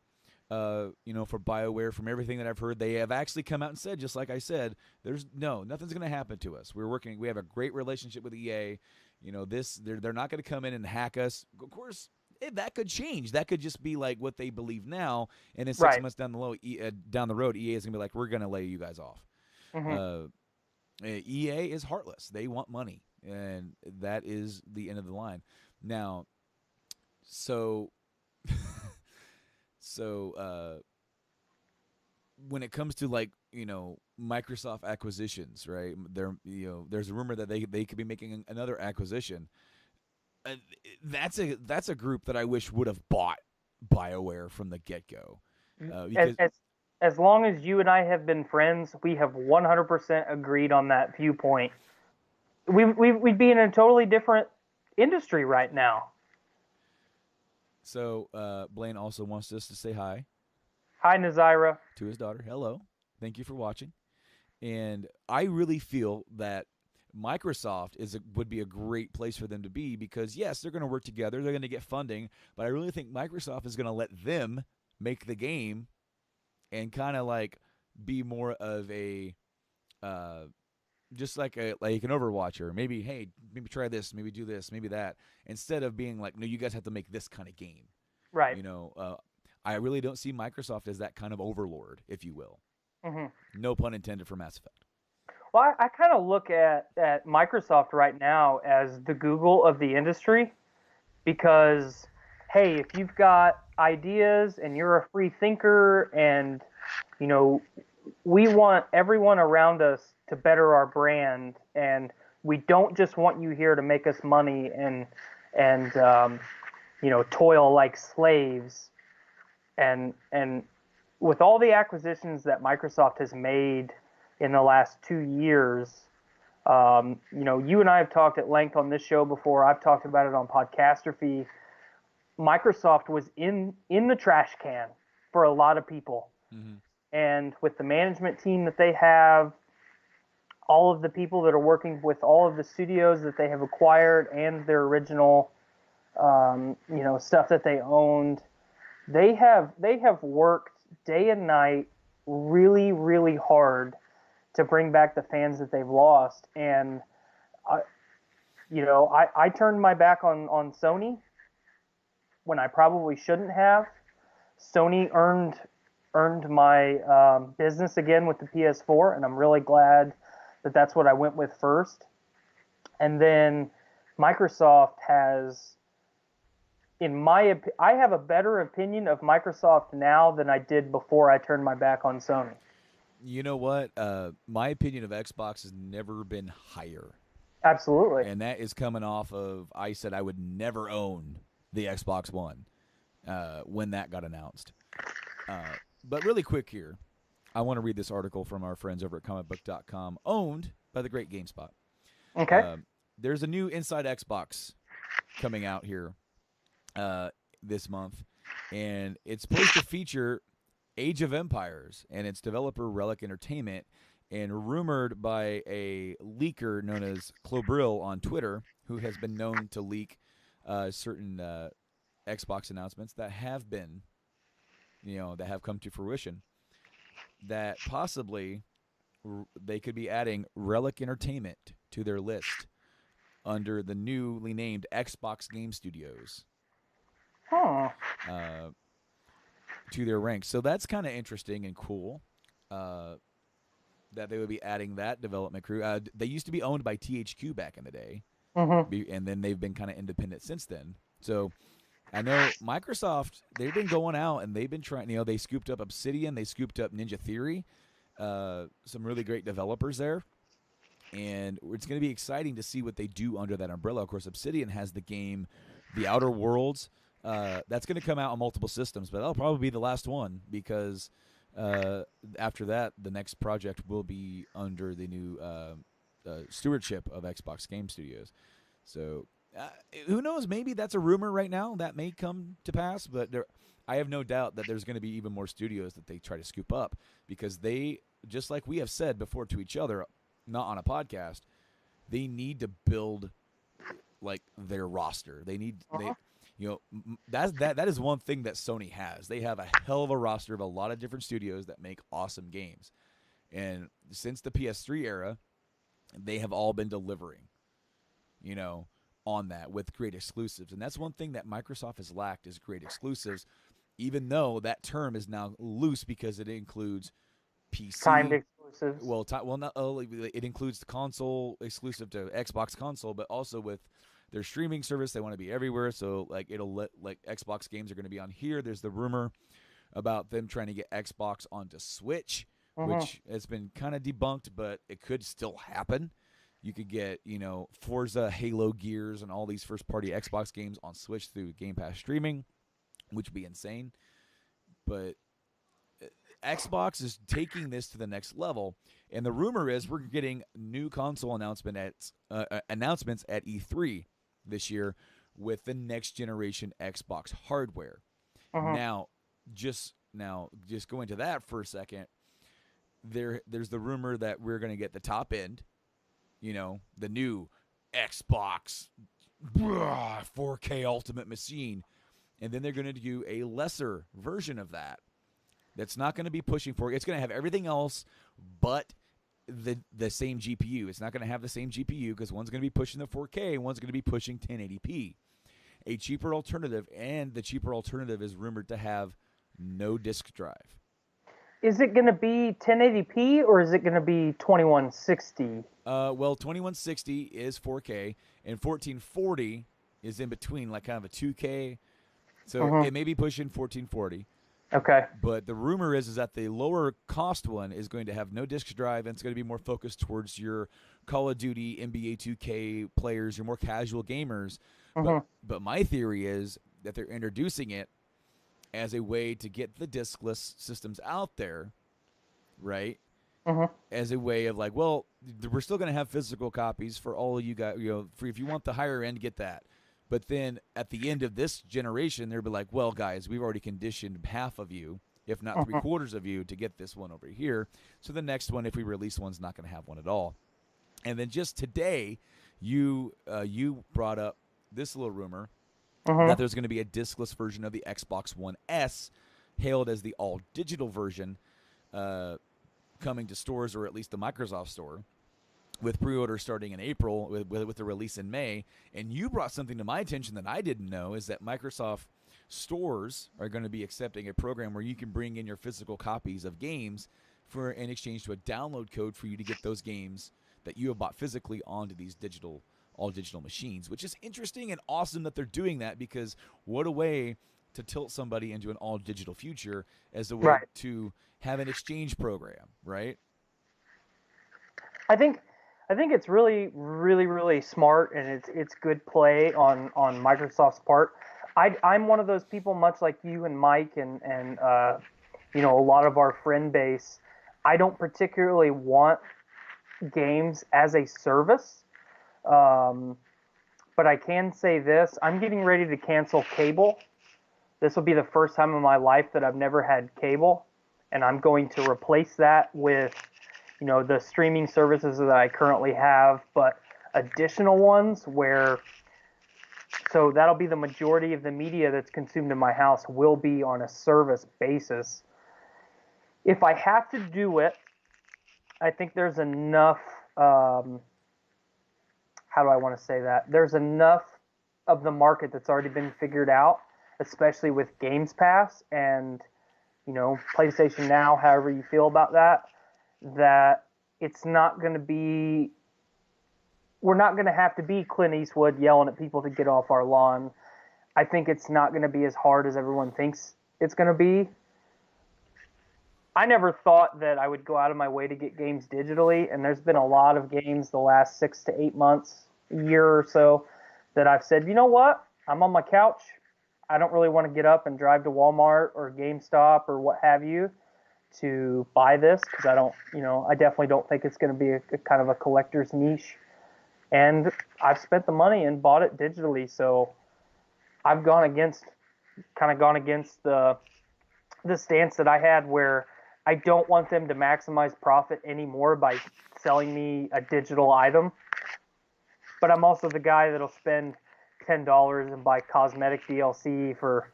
For BioWare, from everything that I've heard, they have actually come out and said, just like I said, nothing's going to happen to us. We have a great relationship with EA. They're not going to come in and hack us. Of course, that could change. That could just be like what they believe now, and then 6 months down the road, EA is going to be like, we're going to lay you guys off. Mm-hmm. EA is heartless. They want money, and that is the end of the line. Now, when it comes to Microsoft acquisitions, right? There's a rumor that they could be making another acquisition. That's a group that I wish would have bought BioWare from the get-go. As long as you and I have been friends, we have 100% agreed on that viewpoint. We'd be in a totally different industry right now. So Blaine also wants us to say hi. Hi, Nazira. To his daughter. Hello. Thank you for watching. And I really feel that Microsoft would be a great place for them to be because, yes, they're going to work together. They're going to get funding. But I really think Microsoft is going to let them make the game and kind of be more of a just like an Overwatch, or maybe try this, maybe do this, maybe that, instead of being like, no, you guys have to make this kind of game. Right. I really don't see Microsoft as that kind of overlord, if you will. Mm-hmm. No pun intended for Mass Effect. Well, I kind of look at Microsoft right now as the Google of the industry because, hey, if you've got ideas and you're a free thinker and, we want everyone around us to better our brand, and we don't just want you here to make us money and toil like slaves. And with all the acquisitions that Microsoft has made in the last 2 years, you and I have talked at length on this show before. I've talked about it on Podcastrophe. Microsoft was in the trash can for a lot of people. Mm-hmm. And with the management team that they have, all of the people that are working with all of the studios that they have acquired and their original, stuff that they owned, they have worked day and night really, really hard to bring back the fans that they've lost. And, I turned my back on Sony when I probably shouldn't have. Sony earned my business again with the PS4, and I'm really glad that that's what I went with first. And then Microsoft has, I have a better opinion of Microsoft now than I did before I turned my back on Sony. You know what? My opinion of Xbox has never been higher. Absolutely. And that is coming off of, I said I would never own the Xbox One when that got announced. But really quick here, I want to read this article from our friends over at comicbook.com, owned by the great GameSpot. Okay. There's a new Inside Xbox coming out here this month, and it's supposed to feature Age of Empires and its developer Relic Entertainment. and rumored by a leaker known as Clobril on Twitter, who has been known to leak certain Xbox announcements that have been, that have come to fruition, that possibly they could be adding Relic Entertainment to their list under the newly named Xbox Game Studios Huh. to their ranks. So that's kind of interesting and cool that they would be adding that development crew. They used to be owned by THQ back in the day, and then they've been kind of independent since then. So I know Microsoft, they've been going out and they've been trying, they scooped up Obsidian, they scooped up Ninja Theory, some really great developers there. And it's going to be exciting to see what they do under that umbrella. Of course, Obsidian has the game The Outer Worlds. That's going to come out on multiple systems, but that'll probably be the last one because after that, the next project will be under the new stewardship of Xbox Game Studios. So who knows? Maybe that's a rumor right now. That may come to pass, but I have no doubt that there's going to be even more studios that they try to scoop up because they, just like we have said before to each other, not on a podcast, they need to build like their roster. They need that is one thing that Sony has. They have a hell of a roster of a lot of different studios that make awesome games. And since the PS3 era, they have all been delivering, on that with great exclusives. And that's one thing that Microsoft has lacked is great exclusives, even though that term is now loose because it includes PC timed exclusives. Well, not it includes the console exclusive to Xbox console, but also with their streaming service, they want to be everywhere. So like Xbox games are going to be on here. There's the rumor about them trying to get Xbox onto Switch, which has been kind of debunked, but it could still happen. You could get Forza, Halo, Gears, and all these first-party Xbox games on Switch through Game Pass streaming, which would be insane. But Xbox is taking this to the next level, and the rumor is we're getting new console announcements at E3 this year with the next generation Xbox hardware. Now, just go into that for a second. There's the rumor that we're going to get the top end, the new Xbox 4K Ultimate Machine, and then they're going to do a lesser version of that. That's not going to be pushing for. It's going to have everything else, but the same GPU. It's not going to have the same GPU because one's going to be pushing the 4K and one's going to be pushing 1080p. A cheaper alternative, and the cheaper alternative is rumored to have no disk drive. Is it going to be 1080p or is it going to be 2160? Well, 2160 is 4K, and 1440 is in between, like kind of a 2K. So it may be pushing 1440. Okay. But the rumor is that the lower cost one is going to have no disk drive, and it's going to be more focused towards your Call of Duty, NBA 2K players, your more casual gamers. But my theory is that they're introducing it as a way to get the diskless systems out there, right? As a way of like, well, we're still going to have physical copies for all of you guys. If you want the higher end, get that. But then at the end of this generation, they'll be like, well, guys, we've already conditioned half of you, if not 3/4 of you, to get this one over here. So the next one, if we release one, is not going to have one at all. And then just today, you brought up this little rumor that there's going to be a diskless version of the Xbox One S, hailed as the all-digital version, coming to stores, or at least the Microsoft Store, with pre-order starting in April, with the release in May. And you brought something to my attention that I didn't know, is that Microsoft stores are going to be accepting a program where you can bring in your physical copies of games in exchange to a download code for you to get those games that you have bought physically onto these all-digital machines, which is interesting and awesome that they're doing that, because what a way to tilt somebody into an all-digital future as a way to have an exchange program, right? I think it's really, really, really smart, and it's good play on Microsoft's part. I'm one of those people, much like you and Mike and a lot of our friend base. I don't particularly want games as a service, but I can say this: I'm getting ready to cancel cable. This will be the first time in my life that I've never had cable, and I'm going to replace that with the streaming services that I currently have, but additional ones where, so that'll be the majority of the media that's consumed in my house will be on a service basis. If I have to do it, I think there's enough, how do I want to say that? There's enough of the market that's already been figured out, especially with Games Pass and, PlayStation Now, however you feel about that, that it's not going to be, we're not going to have to be Clint Eastwood yelling at people to get off our lawn. I think it's not going to be as hard as everyone thinks it's going to be. I never thought that I would go out of my way to get games digitally, and there's been a lot of games the last 6 to 8 months, year or so, that I've said, you know what, I'm on my couch. I don't really want to get up and drive to Walmart or GameStop or what have you to buy this, because I definitely don't think it's going to be a kind of a collector's niche. And I've spent the money and bought it digitally, so I've gone against the stance that I had, where I don't want them to maximize profit anymore by selling me a digital item. But I'm also the guy that'll spend $10 and buy cosmetic DLC for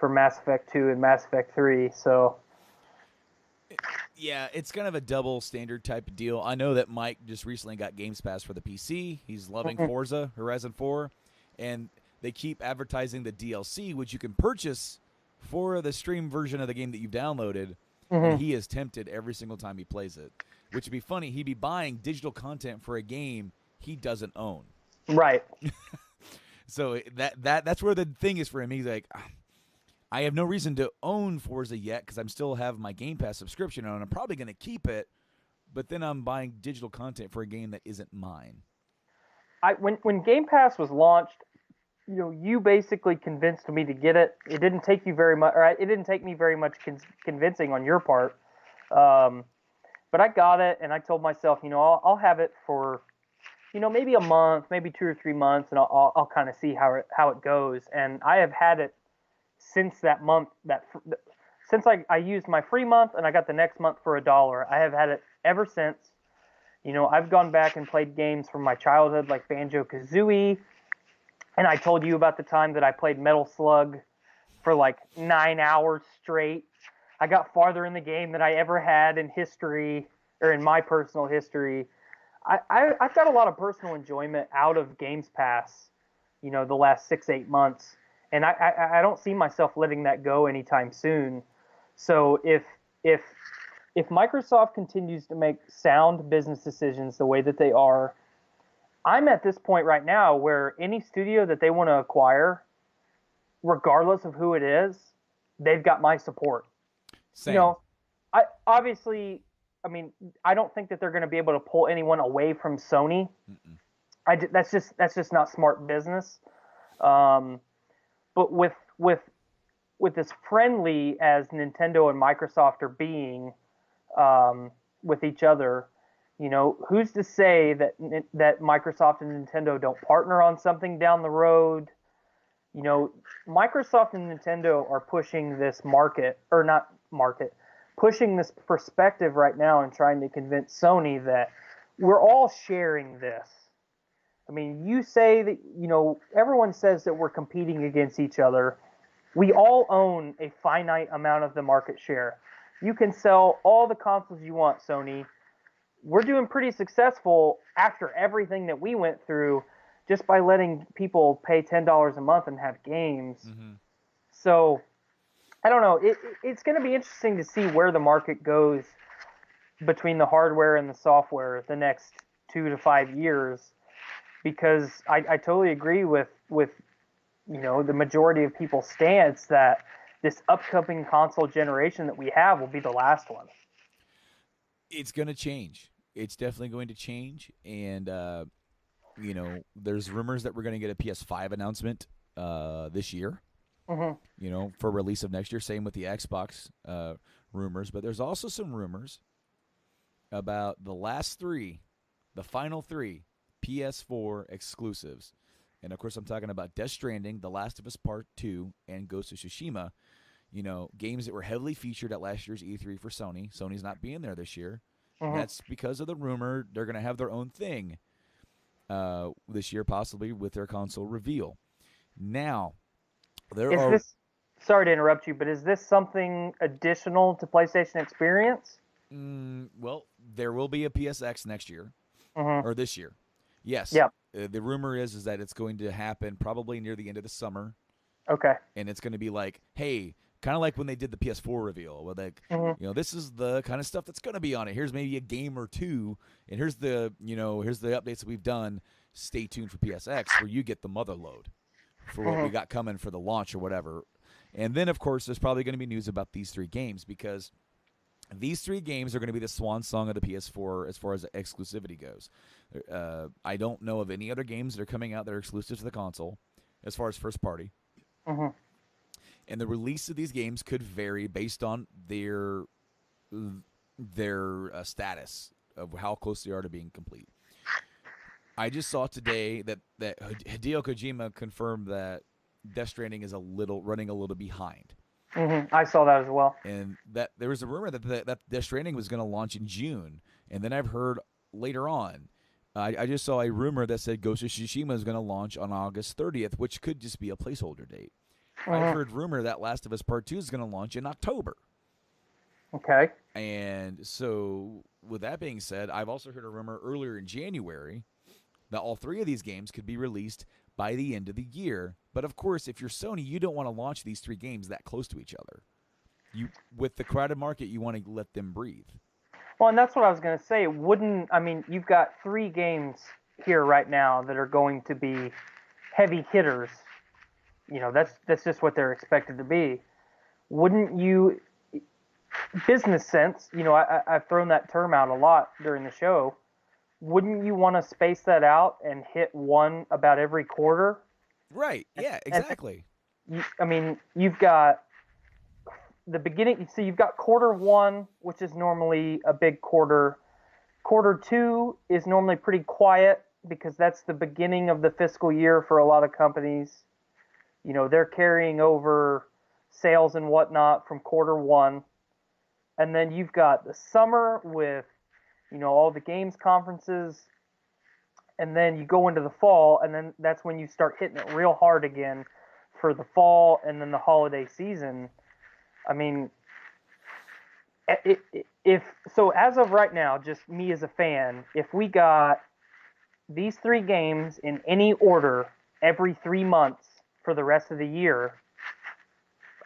Mass Effect 2 and Mass Effect 3. So yeah, it's kind of a double standard type of deal. I know that Mike just recently got Games Pass for the PC. He's loving Forza Horizon 4, and they keep advertising the DLC, which you can purchase for the stream version of the game that you've downloaded. And he is tempted every single time he plays it, which would be funny. He'd be buying digital content for a game he doesn't own. Right. So that's where the thing is for him. He's like, I have no reason to own Forza yet because I'm still have my Game Pass subscription on. I'm probably going to keep it, but then I'm buying digital content for a game that isn't mine. When Game Pass was launched, you basically convinced me to get it. It didn't take you very much, it didn't take me very much convincing on your part. But I got it, and I told myself, I'll have it for, maybe a month, maybe 2 or 3 months, and I'll kind of see how it goes. And I have had it since that month, since I used my free month and I got the next month for $1. I have had it ever since. I've gone back and played games from my childhood like Banjo-Kazooie. And I told you about the time that I played Metal Slug for like 9 hours straight. I got farther in the game than I ever had in history, or in my personal history. I've got a lot of personal enjoyment out of Games Pass, the last 6-8 months. And I don't see myself letting that go anytime soon. So if Microsoft continues to make sound business decisions the way that they are, I'm at this point right now where any studio that they want to acquire, regardless of who it is, they've got my support. Same. I don't think that they're going to be able to pull anyone away from Sony. That's just not smart business. But with as friendly as Nintendo and Microsoft are being with each other, who's to say that Microsoft and Nintendo don't partner on something down the road? Microsoft and Nintendo are pushing this pushing this perspective right now and trying to convince Sony that we're all sharing this. I mean, you say that, everyone says that we're competing against each other. We all own a finite amount of the market share. You can sell all the consoles you want, Sony. We're doing pretty successful after everything that we went through just by letting people pay $10 a month and have games. So, I don't know. It's going to be interesting to see where the market goes between the hardware and the software the next 2 to 5 years, because I totally agree with the majority of people's stance that this upcoming console generation that we have will be the last one. It's going to change. It's definitely going to change. And, there's rumors that we're going to get a PS5 announcement this year, for release of next year. Same with the Xbox rumors. But there's also some rumors about the final 3 PS4 exclusives. And, of course, I'm talking about Death Stranding, The Last of Us Part 2, and Ghost of Tsushima. Games that were heavily featured at last year's E3 for Sony. Sony's not being there this year. And that's because of the rumor they're going to have their own thing this year, possibly with their console reveal. Now, sorry to interrupt you, but is this something additional to PlayStation Experience? Well, there will be a PSX next year, or this year. Yes. Yep. The rumor is that it's going to happen probably near the end of the summer. Okay. And it's going to be like, hey, kind of like when they did the PS4 reveal, where this is the kind of stuff that's going to be on it. Here's maybe a game or two, and here's the updates that we've done. Stay tuned for PSX, where you get the mother load for what we got coming for the launch or whatever. And then, of course, there's probably going to be news about these 3 games, because these 3 games are going to be the swan song of the PS4 as far as exclusivity goes. I don't know of any other games that are coming out that are exclusive to the console as far as first party. And the release of these games could vary based on their status of how close they are to being complete. I just saw today that Hideo Kojima confirmed that Death Stranding is running a little behind. I saw that as well. And that there was a rumor that Death Stranding was going to launch in June, and then I've heard later on. I just saw a rumor that said Ghost of Tsushima is going to launch on August 30th, which could just be a placeholder date. I've heard rumor that Last of Us Part 2 is going to launch in October. Okay. And so, with that being said, I've also heard a rumor earlier in January that all 3 of these games could be released by the end of the year. But of course, if you're Sony, you don't want to launch these 3 games that close to each other. With the crowded market, you want to let them breathe. Well, and that's what I was going to say. You've got 3 games here right now that are going to be heavy hitters. That's just what they're expected to be. Wouldn't you, business sense, I've thrown that term out a lot during the show. Wouldn't you want to space that out and hit one about every quarter? Right. Yeah, exactly. You've got the beginning. So you've got quarter 1, which is normally a big quarter. Quarter 2 is normally pretty quiet because that's the beginning of the fiscal year for a lot of companies. They're carrying over sales and whatnot from quarter 1. And then you've got the summer with, all the games conferences. And then you go into the fall, and then that's when you start hitting it real hard again for the fall and then the holiday season. As of right now, just me as a fan, if we got these 3 games in any order every 3 months for the rest of the year,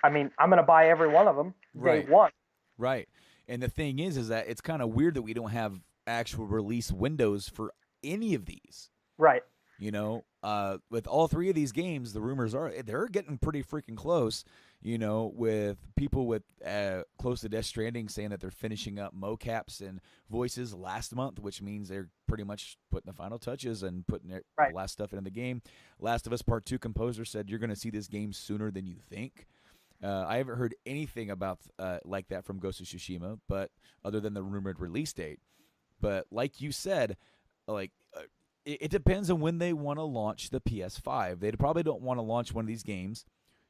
I'm going to buy every one of them day one. Right. And the thing is that it's kind of weird that we don't have actual release windows for any of these. Right. With all 3 of these games, the rumors are they're getting pretty freaking close. With people with close to Death Stranding saying that they're finishing up mocaps and voices last month, which means they're pretty much putting the final touches and putting the last stuff in the game. Last of Us Part 2 composer said you're going to see this game sooner than you think. I haven't heard anything about like that from Ghost of Tsushima, but other than the rumored release date. But like you said, it depends on when they want to launch the PS5. They probably don't want to launch one of these games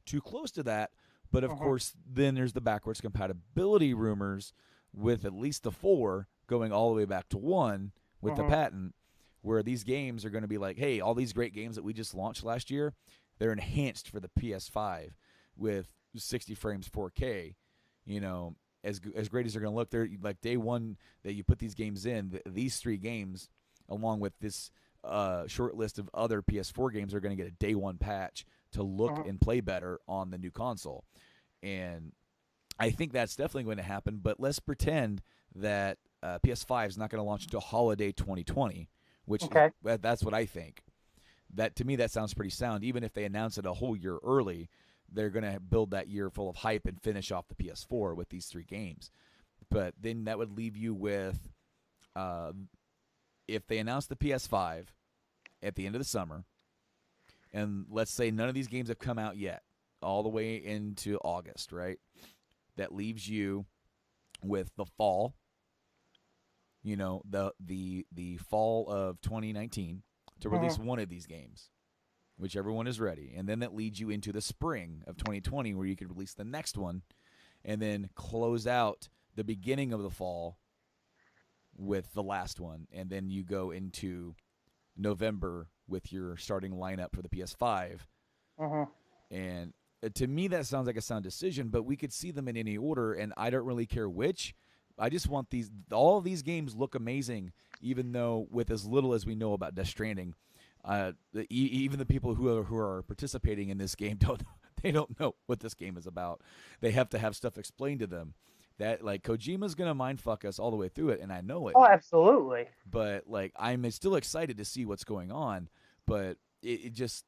too close to that. But, of course, then there's the backwards compatibility rumors with at least the 4 going all the way back to 1 with the patent, where these games are going to be like, hey, all these great games that we just launched last year, they're enhanced for the PS5 with 60 frames 4K. As great as they're going to look, they're like day one that you put these games in, these 3 games, along with this short list of other PS4 games, are going to get a day 1 patch to look and play better on the new console. And I think that's definitely going to happen, but let's pretend that PS5 is not going to launch until holiday 2020, which that's what I think. That, to me, that sounds pretty sound. Even if they announce it a whole year early, they're going to build that year full of hype and finish off the PS4 with these 3 games. But then that would leave you with, if they announce the PS5 at the end of the summer, and let's say none of these games have come out yet, all the way into August, right? That leaves you with the fall, the fall of 2019 to release one of these games, whichever one is ready. And then that leads you into the spring of 2020 where you could release the next one and then close out the beginning of the fall with the last one, and then you go into November with your starting lineup for the PS5. And to me, that sounds like a sound decision, but we could see them in any order, and I don't really care which. I just want all of these games look amazing, even though with as little as we know about Death Stranding, even the people who are participating in this game don't know what this game is about. They have to have stuff explained to them. That like Kojima's gonna mindfuck us all the way through it, and I know it. Oh, absolutely. But like I'm still excited to see what's going on. But it just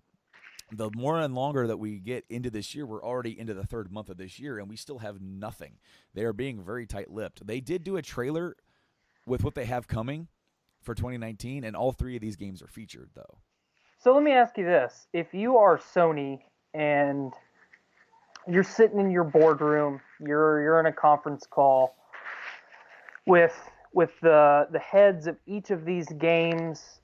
the more and longer that we get into this year, we're already into the third month of this year, and we still have nothing. They are being very tight-lipped. They did do a trailer with what they have coming for 2019, and all three of these games are featured though. So let me ask you this: if you are Sony and you're sitting in your boardroom, you're in a conference call with the heads of each of these games.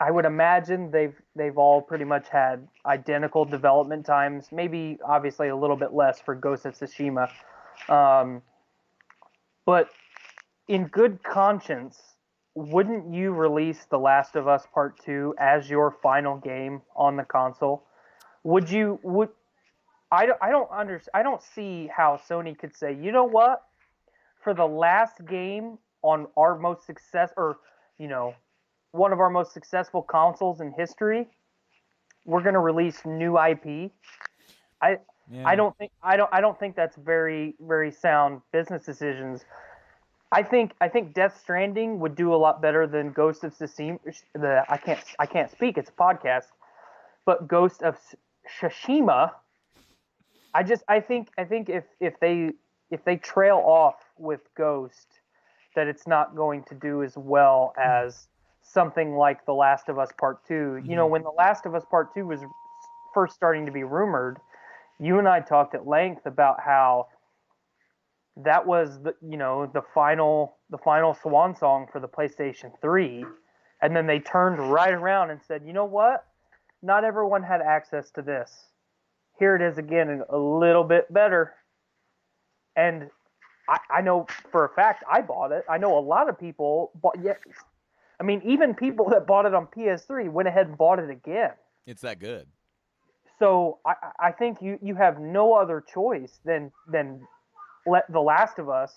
I would imagine they've all pretty much had identical development times, maybe obviously a little bit less for Ghost of Tsushima. But in good conscience, wouldn't you release The Last of Us Part 2 as your final game on the console? I don't see how Sony could say, you know what, for the last game on our most one of our most successful consoles in history, we're going to release new IP. I don't think that's very, very sound business decisions. I think Death Stranding would do a lot better than Ghost of Tsushima. I can't speak. It's a podcast, but Ghost of Tsushima. I think if they trail off with Ghost, that it's not going to do as well as something like The Last of Us Part 2. You know, when The Last of Us Part 2 was first starting to be rumored, you and I talked at length about how that was the final swan song for the PlayStation 3, and then they turned right around and said, you know what? Not everyone had access to this. Here it is again, and a little bit better. And I know for a fact I bought it. I know a lot of people bought. I mean, even people that bought it on PS3 went ahead and bought it again. It's that good. So I think you have no other choice than let The Last of Us,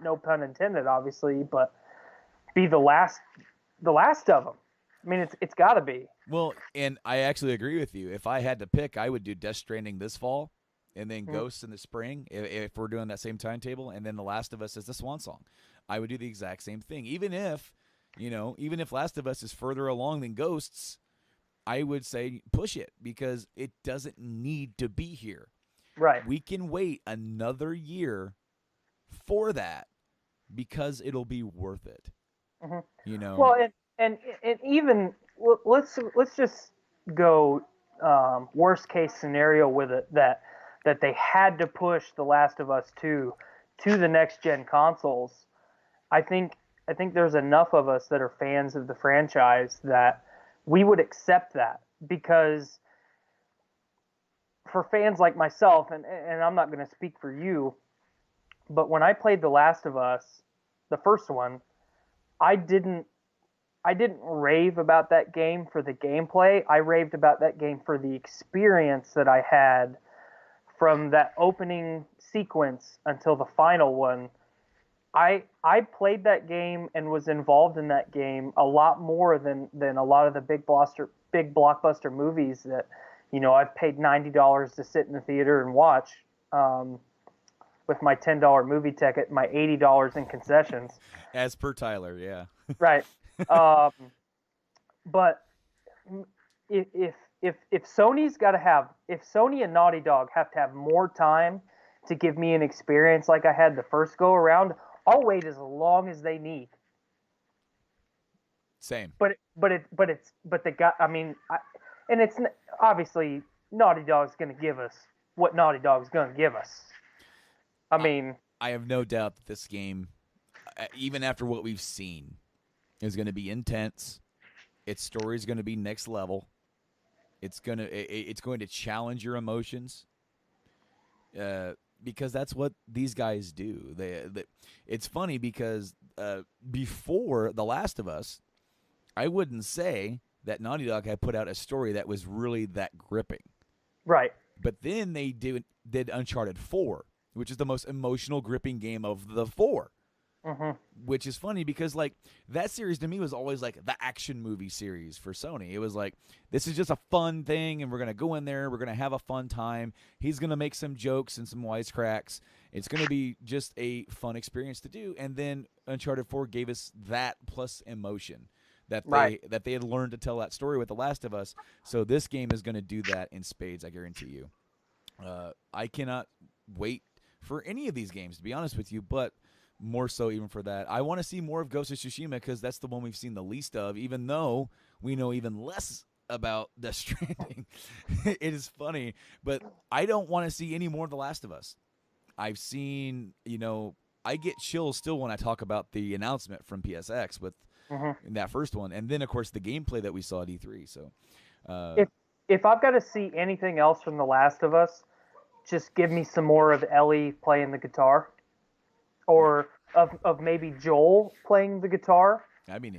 no pun intended, obviously, but be the last of them. I mean, it's got to be. Well, and I actually agree with you. If I had to pick, I would do Death Stranding this fall, and then Ghosts in the spring, if we're doing that same timetable, and then The Last of Us as the swan song. I would do the exact same thing. Even if Last of Us is further along than Ghosts, I would say push it, because it doesn't need to be here. Right. We can wait another year for that, because it'll be worth it. Well, and even let's just go worst case scenario with it, that they had to push The Last of Us 2 to the next gen consoles. I think there's enough of us that are fans of the franchise that we would accept that, because for fans like myself, and I'm not going to speak for you, but when I played The Last of Us, the first one, I didn't rave about that game for the gameplay. I raved about that game for the experience that I had from that opening sequence until the final one. I played that game and was involved in that game a lot more than a lot of the big blockbuster movies that, I've paid $90 to sit in the theater and watch, with my $10 movie ticket, my $80 in concessions. As per Tyler, yeah. Right. But if Sony and Naughty Dog have to have more time to give me an experience like I had the first go around, I'll wait as long as they need. Same. It's obviously Naughty Dog's going to give us what Naughty Dog's going to give us. I have no doubt that this game, even after what we've seen, is going to be intense. Its story is going to be next level. It's going to challenge your emotions. because that's what these guys do. It's funny because before The Last of Us, I wouldn't say that Naughty Dog had put out a story that was really that gripping. Right. But then they did Uncharted 4, which is the most emotional, gripping game of the 4. Mm-hmm. Which is funny because, like, that series to me was always like the action movie series for Sony. It was like, this is just a fun thing, and we're going to go in there, we're going to have a fun time. He's going to make some jokes and some wisecracks. It's going to be just a fun experience to do. And then Uncharted 4 gave us that plus emotion that they had learned to tell that story with The Last of Us. So this game is going to do that in spades, I guarantee you. I cannot wait for any of these games, to be honest with you, but more so even for that. I want to see more of Ghost of Tsushima because that's the one we've seen the least of, even though we know even less about Death Stranding. It is funny, but I don't want to see any more of The Last of Us. I've seen, I get chills still when I talk about the announcement from PSX with that first one, and then, of course, the gameplay that we saw at E3. So, if I've got to see anything else from The Last of Us, just give me some more of Ellie playing the guitar. Or of maybe Joel playing the guitar. I mean,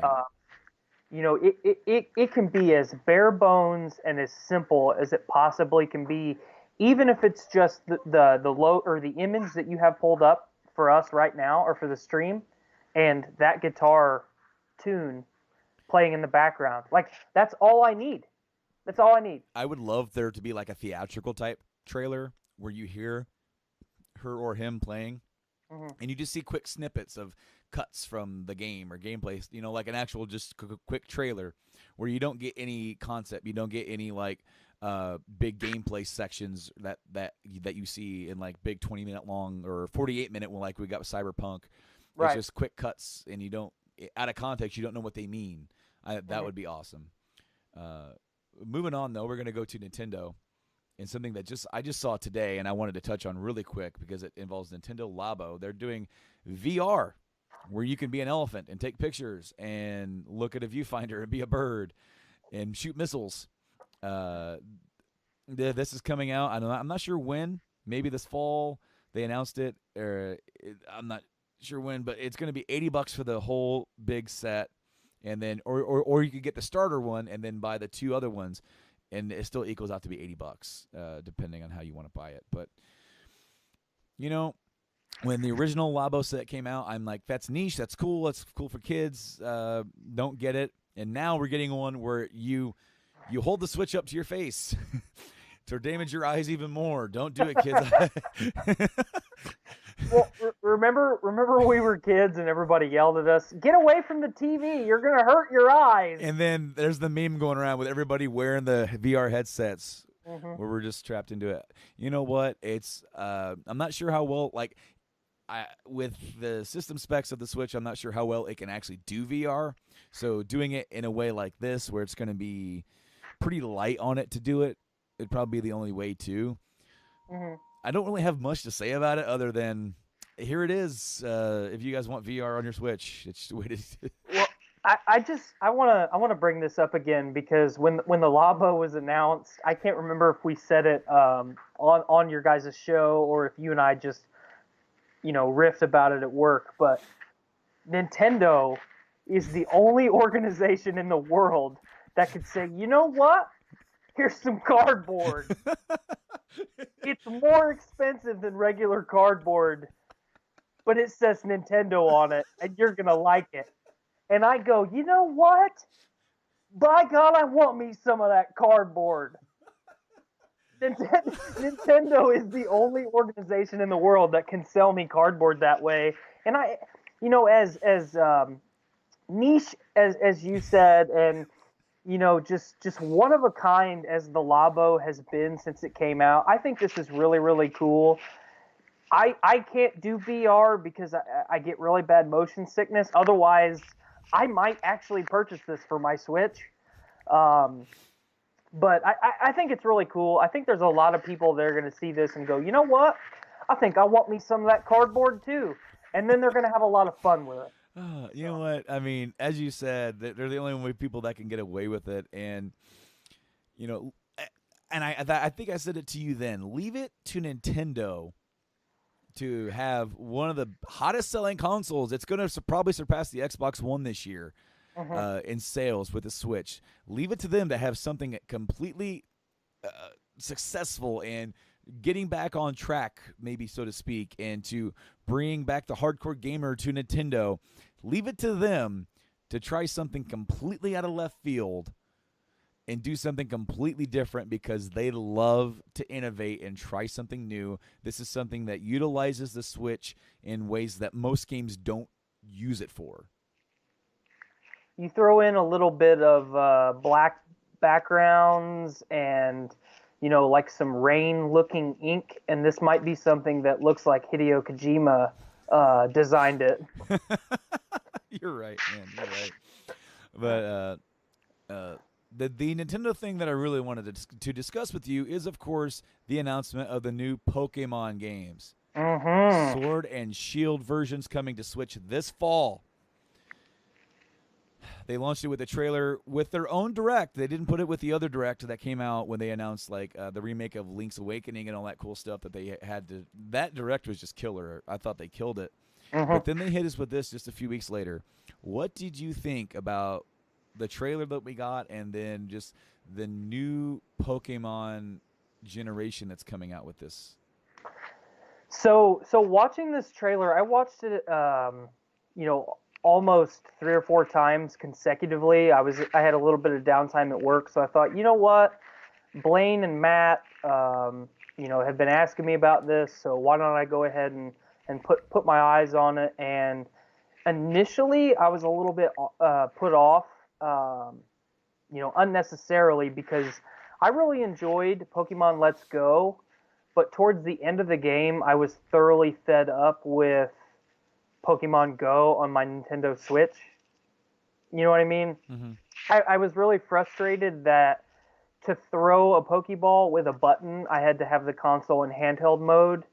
it can be as bare bones and as simple as it possibly can be, even if it's just the low or the image that you have pulled up for us right now or for the stream, and that guitar tune playing in the background. Like, that's all I need. That's all I need. I would love there to be like a theatrical type trailer where you hear her or him playing. And you just see quick snippets of cuts from the game or gameplay, like an actual just quick trailer where you don't get any concept. You don't get any like big gameplay sections that you see in like big 20-minute long or 48-minute one like we got with Cyberpunk. Right. It's just quick cuts and you don't, out of context, you don't know what they mean. That would be awesome. Moving on, though, we're going to go to Nintendo. And something that I just saw today, and I wanted to touch on really quick because it involves Nintendo Labo. They're doing VR, where you can be an elephant and take pictures and look at a viewfinder and be a bird and shoot missiles. This is coming out. I'm not sure when. Maybe this fall. They announced it. I'm not sure when, but it's going to be $80 for the whole big set, and then or you could get the starter one and then buy the two other ones. And it still equals out to be $80, depending on how you want to buy it. But, when the original Labo set came out, I'm like, that's niche, that's cool, that's cool for kids. Don't get it. And now we're getting one where you hold the Switch up to your face to damage your eyes even more. Don't do it, kids. Well, remember when we were kids and everybody yelled at us, "Get away from the TV, you're going to hurt your eyes." And then there's the meme going around with everybody wearing the VR headsets where we're just trapped into it. You know what? It's I'm not sure how well, with the system specs of the Switch, I'm not sure how well it can actually do VR. So doing it in a way like this where it's going to be pretty light on it to do it, it'd probably be the only way to. I don't really have much to say about it other than here it is. If you guys want VR on your Switch, it's just the way to do it. Well, I want to bring this up again because when the Labo was announced, I can't remember if we said it on your guys' show or if you and I just riffed about it at work. But Nintendo is the only organization in the world that could say, you know what? Here's some cardboard. It's more expensive than regular cardboard, but it says Nintendo on it, and you're going to like it. And I go, you know what? By God, I want me some of that cardboard. Nintendo is the only organization in the world that can sell me cardboard that way. And I, as niche as you said, and just one of a kind as the Labo has been since it came out. I think this is really, really cool. I can't do VR because I get really bad motion sickness. Otherwise, I might actually purchase this for my Switch. But I think it's really cool. I think there's a lot of people that are going to see this and go, you know what? I think I want me some of that cardboard too. And then they're going to have a lot of fun with it. You know what? I mean, as you said, they're the only people that can get away with it. And, and I think I said it to you then. Leave it to Nintendo to have one of the hottest selling consoles. It's going to probably surpass the Xbox One this year in sales with the Switch. Leave it to them to have something completely successful and getting back on track, maybe so to speak, and to bring back the hardcore gamer to Nintendo. Leave it to them to try something completely out of left field and do something completely different, because they love to innovate and try something new. This is something that utilizes the Switch in ways that most games don't use it for. You throw in a little bit of black backgrounds and, like some rain-looking ink, and this might be something that looks like Hideo Kojima designed it. You're right, man. You're right. But the Nintendo thing that I really wanted to discuss with you is, of course, the announcement of the new Pokemon games. Sword and Shield versions coming to Switch this fall. They launched it with a trailer with their own direct. They didn't put it with the other direct that came out when they announced the remake of Link's Awakening and all that cool stuff that they had to. That direct was just killer. I thought they killed it. But then they hit us with this just a few weeks later. What did you think about the trailer that we got, and then just the new Pokemon generation that's coming out with this? So watching this trailer, I watched it, almost 3 or 4 times consecutively. I had a little bit of downtime at work, so I thought, you know what, Blaine and Matt, have been asking me about this, so why don't I go ahead and put my eyes on it? And initially, I was a little bit put off, unnecessarily, because I really enjoyed Pokemon Let's Go, but towards the end of the game, I was thoroughly fed up with Pokemon Go on my Nintendo Switch. You know what I mean? I was really frustrated that to throw a Pokeball with a button, I had to have the console in handheld mode,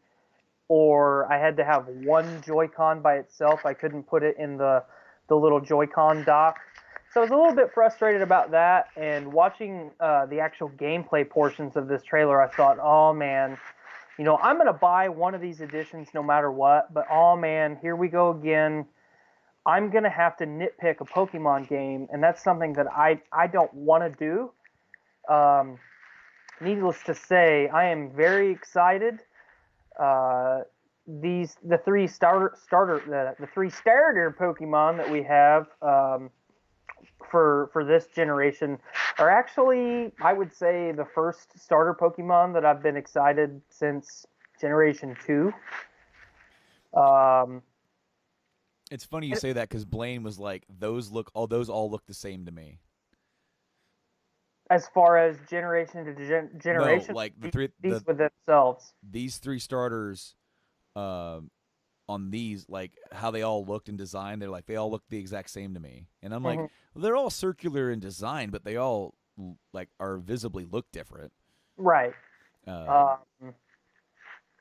or I had to have one Joy-Con by itself. I couldn't put it in the little Joy-Con dock. So I was a little bit frustrated about that, and watching the actual gameplay portions of this trailer, I thought, oh man, I'm going to buy one of these editions no matter what, but oh man, here we go again. I'm going to have to nitpick a Pokemon game, and that's something that I don't want to do. Needless to say, I am very excited. The three starter Pokemon that we have for this generation are actually, I would say, the first starter Pokemon that I've been excited since Generation 2. It's funny you say that, because Blaine was like, those all look the same to me. As far as generation to generation, no, like with themselves. These 3 starters, on these, like how they all looked in design, they all look the exact same to me, and I'm like, well, they're all circular in design, but they all are visibly look different. Right.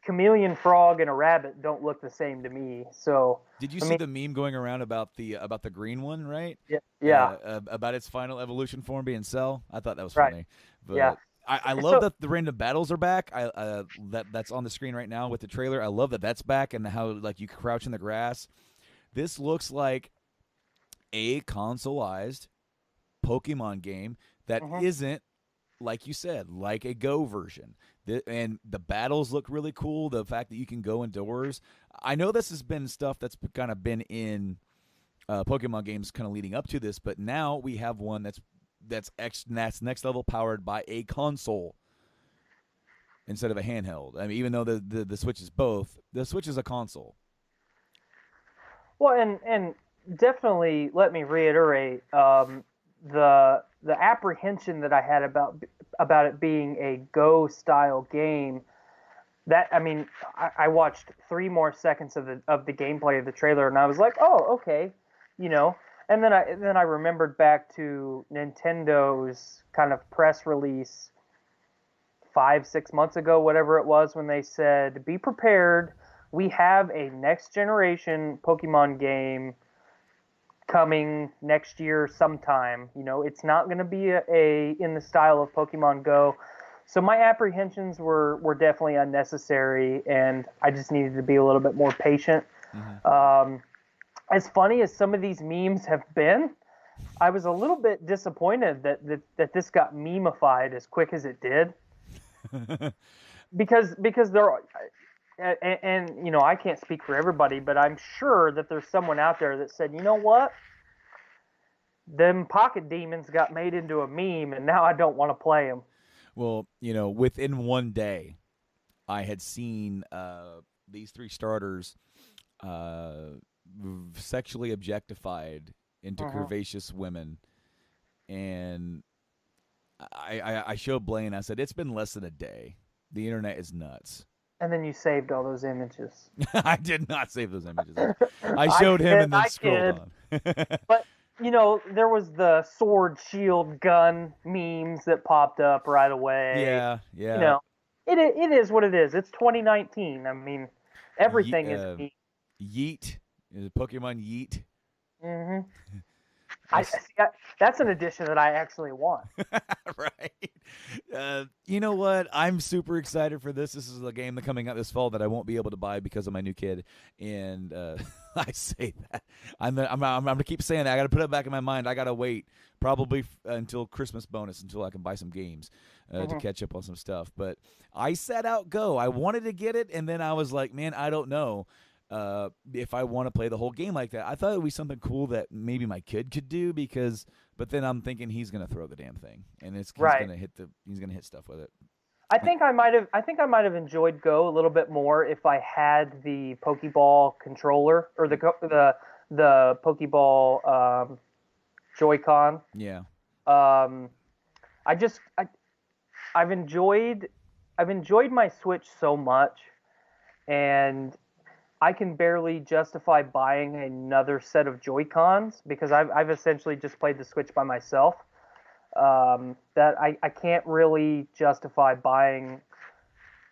Chameleon frog and a rabbit don't look the same to me. So did you see the meme going around about the green one, right? Yeah. About its final evolution form being Cell? I thought that was right. funny. But yeah. I love that the random battles are back. That's on the screen right now with the trailer. I love that that's back, and how you crouch in the grass. This looks like a consoleized Pokemon game that isn't, like you said, like a Go version. And the battles look really cool. The fact that you can go indoors. I know this has been stuff that's kind of been in Pokemon games kind of leading up to this, but now we have one that's next level, powered by a console instead of a handheld. I mean, even though the Switch is both, the Switch is a console. Well, and definitely, let me reiterate, the apprehension that I had about it being a Go style game. That, I mean, I watched 3 more seconds of the gameplay of the trailer, and I was like, oh, okay, And then I remembered back to Nintendo's kind of press release 5-6 months ago, whatever it was, when they said, be prepared, we have a next generation Pokemon game coming next year sometime. It's not going to be in the style of Pokemon Go. So my apprehensions were definitely unnecessary, and I just needed to be a little bit more patient. As funny as some of these memes have been, I was a little bit disappointed that this got memeified as quick as it did. because there are, and you know, I can't speak for everybody, but I'm sure that there's someone out there that said, you know what, them pocket demons got made into a meme, and now I don't want to play them. Well, you know, within one day, I had seen these 3 starters sexually objectified into curvaceous women, and I showed Blaine. I said, it's been less than a day. The internet is nuts. And then you saved all those images. I did not save those images. I showed him and then scrolled on. But, you know, there was the sword, shield, gun memes that popped up right away. Yeah. You know, it is what it is. It's 2019. I mean, everything is meme. Yeet. Is it Pokemon Yeet? Mm-hmm. That's an edition that I actually want. Right. You know what? I'm super excited for this. This is a game that's coming out this fall that I won't be able to buy because of my new kid. And I say that. I'm going to keep saying that. I got to put it back in my mind. I got to wait probably until Christmas bonus until I can buy some games to catch up on some stuff. But I set out Go. I wanted to get it, and then I was like, man, I don't know. If I want to play the whole game like that. I thought it would be something cool that maybe my kid could do but then I'm thinking he's going to throw the damn thing and he's going to hit stuff with it. I think I might have enjoyed Go a little bit more if I had the Pokeball controller or the Pokeball Joy-Con. Yeah. I've enjoyed my Switch so much, and I can barely justify buying another set of Joy-Cons because I've essentially just played the Switch by myself. That I can't really justify buying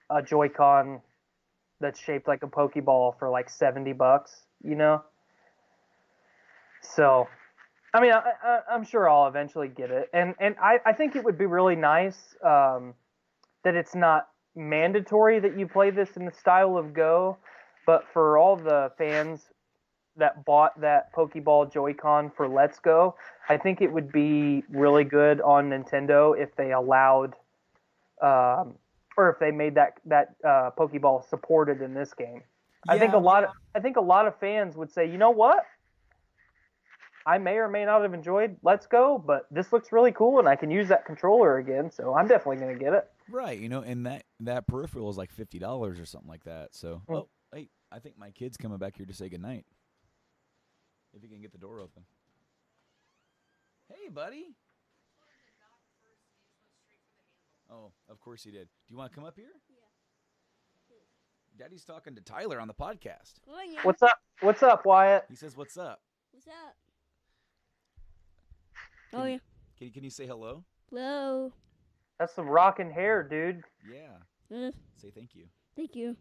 a Joy-Con that's shaped like a Pokeball for like $70, you know? So, I mean, I'm sure I'll eventually get it. And I think it would be really nice that it's not mandatory that you play this in the style of Go. But for all the fans that bought that Pokeball Joy-Con for Let's Go, I think it would be really good on Nintendo if they allowed, or if they made that Pokeball supported in this game. Yeah. I think a lot of fans would say, you know what? I may or may not have enjoyed Let's Go, but this looks really cool, and I can use that controller again, so I'm definitely going to get it. Right, you know, and that peripheral is like $50 or something like that. So, hey, I think my kid's coming back here to say goodnight. If you can get the door open. Hey, buddy. Oh, of course he did. Do you want to come up here? Yeah. Daddy's talking to Tyler on the podcast. What's up? What's up, Wyatt? He says, "What's up?" What's up? Can you say hello? Hello. That's some rocking hair, dude. Yeah. Say thank you. Thank you.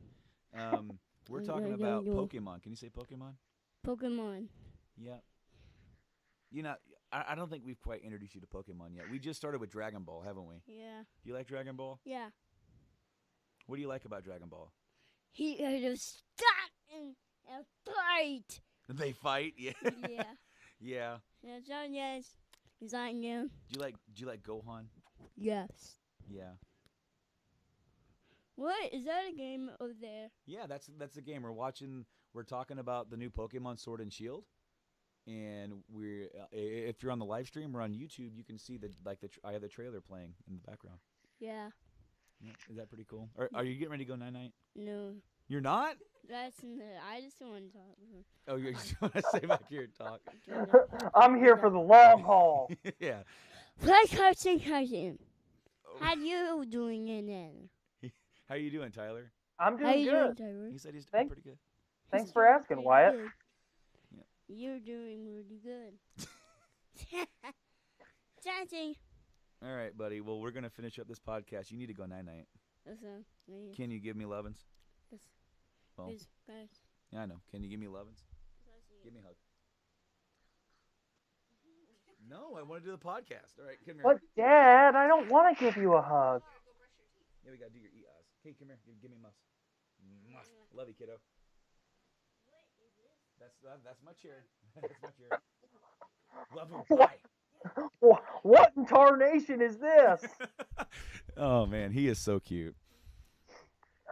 We're talking about Pokemon. Can you say Pokemon? Pokemon. Yeah. You know, I don't think we've quite introduced you to Pokemon yet. We just started with Dragon Ball, haven't we? Yeah. Do you like Dragon Ball? Yeah. What do you like about Dragon Ball? He just stop and fight. They fight? Yeah. Yeah. Yeah. Yes. Is that you? Do you like Gohan? Yes. Yeah. What is that a game over there? Yeah, that's a game we're talking about the new Pokemon Sword and Shield, and we're if you're on the live stream or on YouTube, you can see I have the trailer playing in the background. Yeah. Is that pretty cool? Are you getting ready to go night-night? No. You're not? I just want to talk. Oh, you just want to stay back here and talk? I'm here for the long haul. Yeah. Play cousin. How you doing in there? How you doing, Tyler? I'm doing good. He said he's doing pretty good. Thanks for asking, Wyatt. Yeah. You're doing really good. Chatting. All right, buddy. Well, we're going to finish up this podcast. You need to go night-night. Can you give me lovin's? Yes. Well, yes, guys. Yeah, I know. Can you give me lovin's? Give me a hug. No, I want to do the podcast. All right, come here. What, Dad? I don't want to give you a hug. Yeah, we gotta do your eat-eyes. Okay, come here. Give me a muss. Mwah. Love you, kiddo. What is this? That's my chair. That's my chair. Love him. What? Bye. What in tarnation is this? Oh man, he is so cute.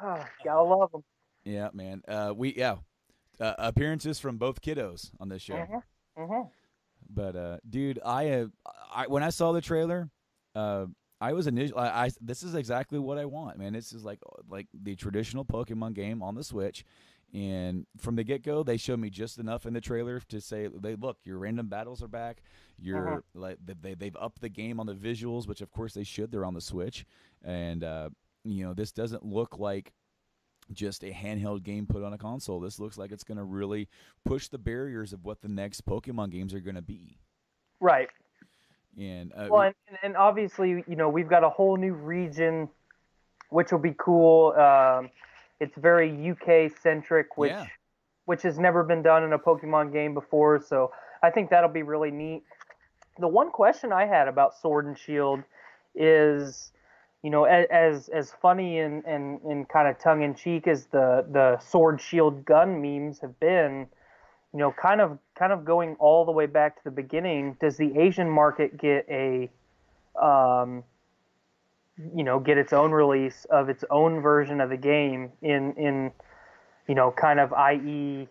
Oh, gotta love them. Yeah, man. Appearances from both kiddos on this show. But dude, I when I saw the trailer, I was initially this is exactly what I want, man. This is like the traditional Pokemon game on the Switch. And from the get-go, they showed me just enough in the trailer to say, look, your random battles are back. You're like they've upped the game on the visuals, which of course they should. They're on the Switch, and this doesn't look like just a handheld game put on a console. This looks like it's going to really push the barriers of what the next Pokemon games are going to be. Right. And well, and obviously, we've got a whole new region, which will be cool. It's very UK centric, which has never been done in a Pokemon game before. So I think that'll be really neat. The one question I had about Sword and Shield is, as funny and kind of tongue in cheek as the Sword Shield gun memes have been, kind of going all the way back to the beginning. Does the Asian market get get its own release of its own version of the game in kind of i.e.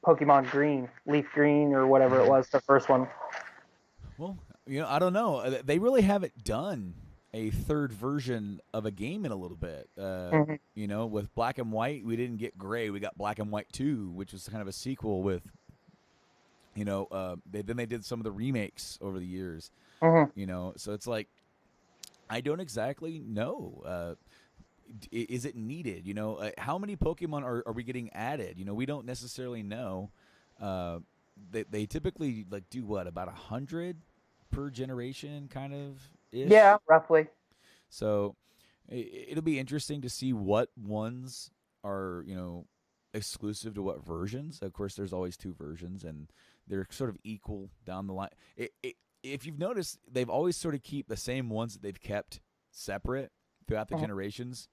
Pokemon Green, Leaf Green, or whatever it was, the first one? Well, I don't know. They really haven't done a third version of a game in a little bit. With Black and White, we didn't get Gray. We got Black and White 2, which was kind of a sequel with, then they did some of the remakes over the years. So it's like, I don't exactly know. Is it needed? How many Pokemon are we getting added? We don't necessarily know. They typically do what, about 100 per generation, kind of ish? Yeah, roughly. So it'll be interesting to see what ones are exclusive to what versions. Of course, there's always two versions, and they're sort of equal down the line. If you've noticed, they've always sort of keep the same ones that they've kept separate throughout the generations.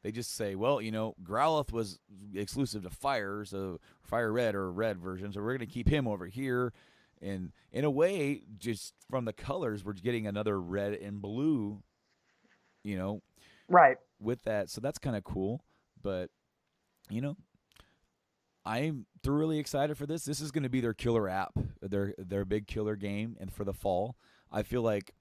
They just say, well, Growlithe was exclusive to Fire, so Fire Red or Red version, so we're going to keep him over here. And in a way, just from the colors, we're getting another red and blue, right, with that. So that's kind of cool. But, I'm thoroughly excited for this. This is going to be their killer app, their big killer game, and for the fall. I feel like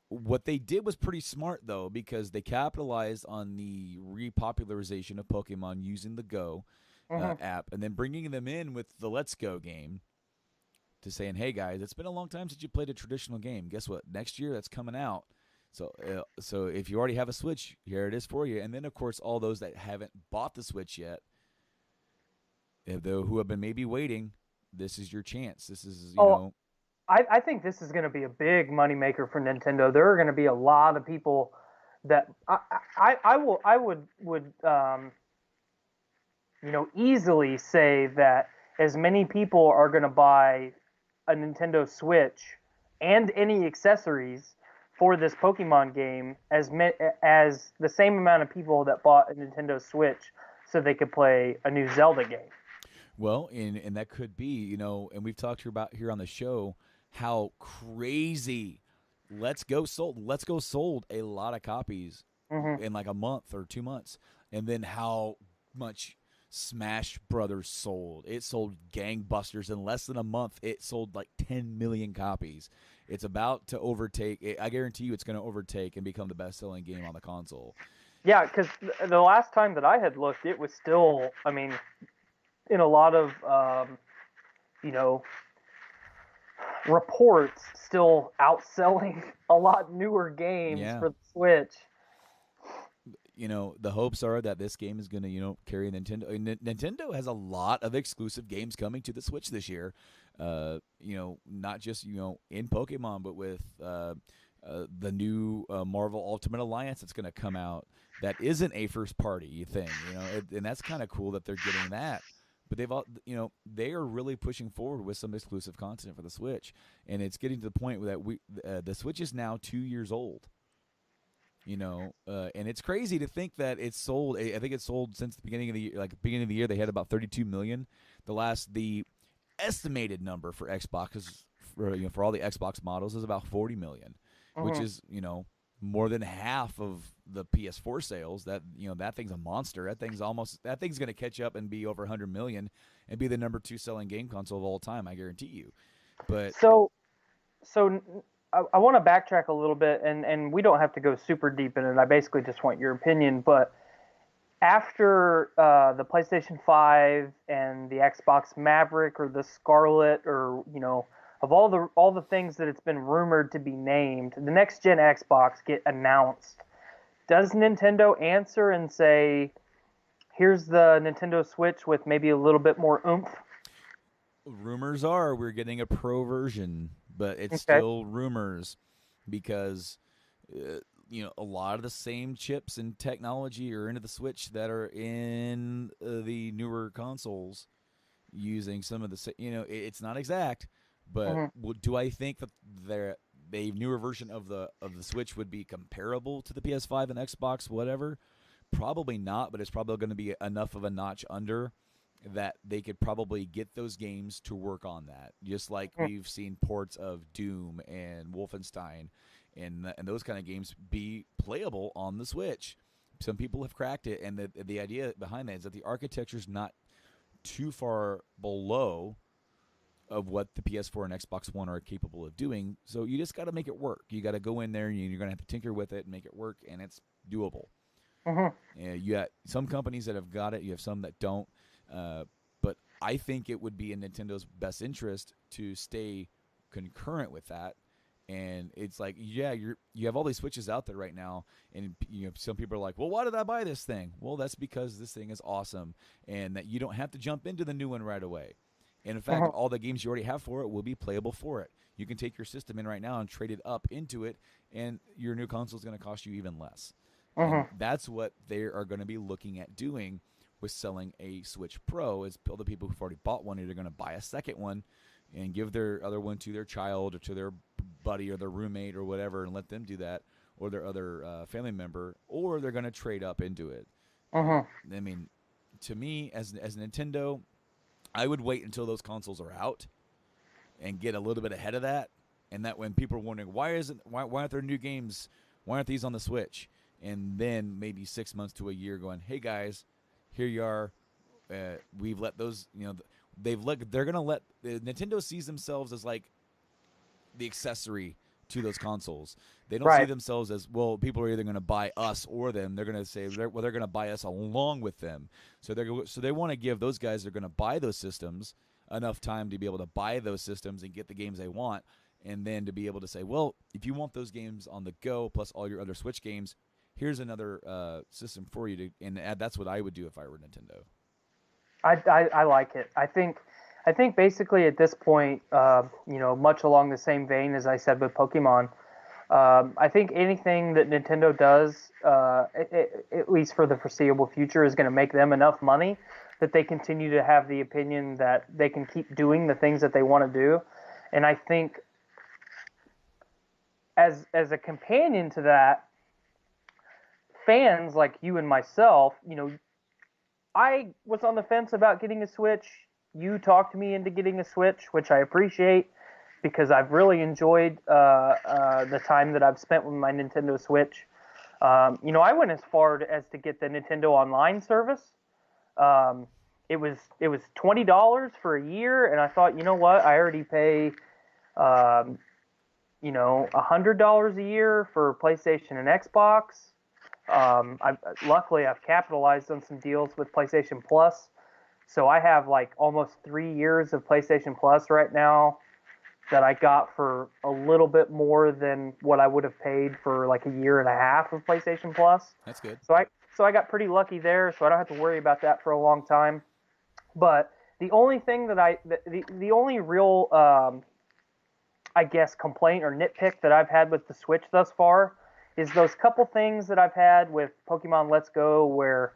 what they did was pretty smart, though, because they capitalized on the repopularization of Pokemon using the Go app, and then bringing them in with the Let's Go game to saying, hey, guys, it's been a long time since you played a traditional game. Guess what? Next year, that's coming out. So if you already have a Switch, here it is for you. And then, of course, all those that haven't bought the Switch yet, who have been maybe waiting, this is your chance. This is, I think this is going to be a big moneymaker for Nintendo. There are going to be a lot of people that I would easily say that as many people are going to buy a Nintendo Switch and any accessories for this Pokemon game as the same amount of people that bought a Nintendo Switch so they could play a new Zelda game. Well, and that coed be, and we've talked about here on the show how crazy Let's Go sold a lot of copies in like a month or 2 months, and then how much Smash Brothers sold. It sold gangbusters in less than a month. It sold like 10 million copies. It's about to overtake. I guarantee you, it's going to overtake and become the best-selling game on the console. Yeah, because the last time that I had looked, it was still, in a lot of, reports, still outselling a lot newer games for the Switch. The hopes are that this game is going to, carry Nintendo. Nintendo has a lot of exclusive games coming to the Switch this year. Not just, in Pokemon, but with the new Marvel Ultimate Alliance that's going to come out. That isn't a first-party thing, and that's kind of cool that they're getting that. But they've all, they are really pushing forward with some exclusive content for the Switch, and it's getting to the point that the Switch is now 2 years old. And it's crazy to think that it's sold. I think it's sold since the beginning of the year. Like beginning of the year, they had about 32 million. The estimated number for Xbox is for all the Xbox models is about 40 million, which is more than half of the PS4 sales. That thing's a monster. That thing's going to catch up and be over 100 million and be the number 2 selling game console of all time. I guarantee you. But so I want to backtrack a little bit, and we don't have to go super deep in it. I basically just want your opinion. But after the PlayStation 5 and the Xbox Maverick or the Scarlet, or of all the things that it's been rumored to be named, the next gen Xbox get announced. Does Nintendo answer and say, "Here's the Nintendo Switch with maybe a little bit more oomph"? Rumors are we're getting a pro version, but it's still rumors because a lot of the same chips and technology are into the Switch that are in the newer consoles using some of the it's not exact, but do I think that the newer version of the Switch would be comparable to the PS5 and Xbox whatever? Probably not, but it's probably going to be enough of a notch under that they could probably get those games to work on that. Just like we've seen ports of Doom and Wolfenstein and those kind of games be playable on the Switch. Some people have cracked it, and the idea behind that is that the architecture's not too far below of what the PS4 and Xbox One are capable of doing. So you just got to make it work. You got to go in there, and you're going to have to tinker with it and make it work, and it's doable. And you got some companies that have got it. You have some that don't. But I think it would be in Nintendo's best interest to stay concurrent with that. And it's like, you have all these Switches out there right now, and some people are like, well, why did I buy this thing? Well, that's because this thing is awesome, and that you don't have to jump into the new one right away. And in fact, all the games you already have for it will be playable for it. You can take your system in right now and trade it up into it, and your new console is going to cost you even less. And that's what they are going to be looking at doing with selling a Switch Pro. Is all the people who've already bought one, either going to buy a second one and give their other one to their child or to their buddy or their roommate or whatever and let them do that, or their other family member, or they're going to trade up into it. I mean, to me, as Nintendo, I would wait until those consoles are out and get a little bit ahead of that. And that when people are wondering, why aren't there new games? Why aren't these on the Switch? And then maybe 6 months to a year going, hey, guys, here you are. We've let those, they're going to let Nintendo sees themselves as like the accessory to those consoles. They don't see themselves as, well, people are either going to buy us or them. They're going to say, they're going to buy us along with them. So they want to give those guys that are going to buy those systems enough time to be able to buy those systems and get the games they want, and then to be able to say, well, if you want those games on the go plus all your other Switch games, here's another system for you and that's what I would do if I were Nintendo. I like it. I think basically at this point, much along the same vein as I said with Pokemon, I think anything that Nintendo does, at least for the foreseeable future, is going to make them enough money that they continue to have the opinion that they can keep doing the things that they want to do. And I think as a companion to that, fans like you and myself, I was on the fence about getting a Switch. You talked me into getting a Switch, which I appreciate because I've really enjoyed the time that I've spent with my Nintendo Switch. I went as far as to get the Nintendo Online service. It was $20 for a year, and I thought, you know what? I already pay $100 a year for PlayStation and Xbox. Luckily, I've capitalized on some deals with PlayStation Plus, so I have like almost 3 years of PlayStation Plus right now that I got for a little bit more than what I would have paid for like a year and a half of PlayStation Plus. That's good. So I got pretty lucky there, so I don't have to worry about that for a long time. But the only thing that the only real I guess complaint or nitpick that I've had with the Switch thus far is those couple things that I've had with Pokemon Let's Go, where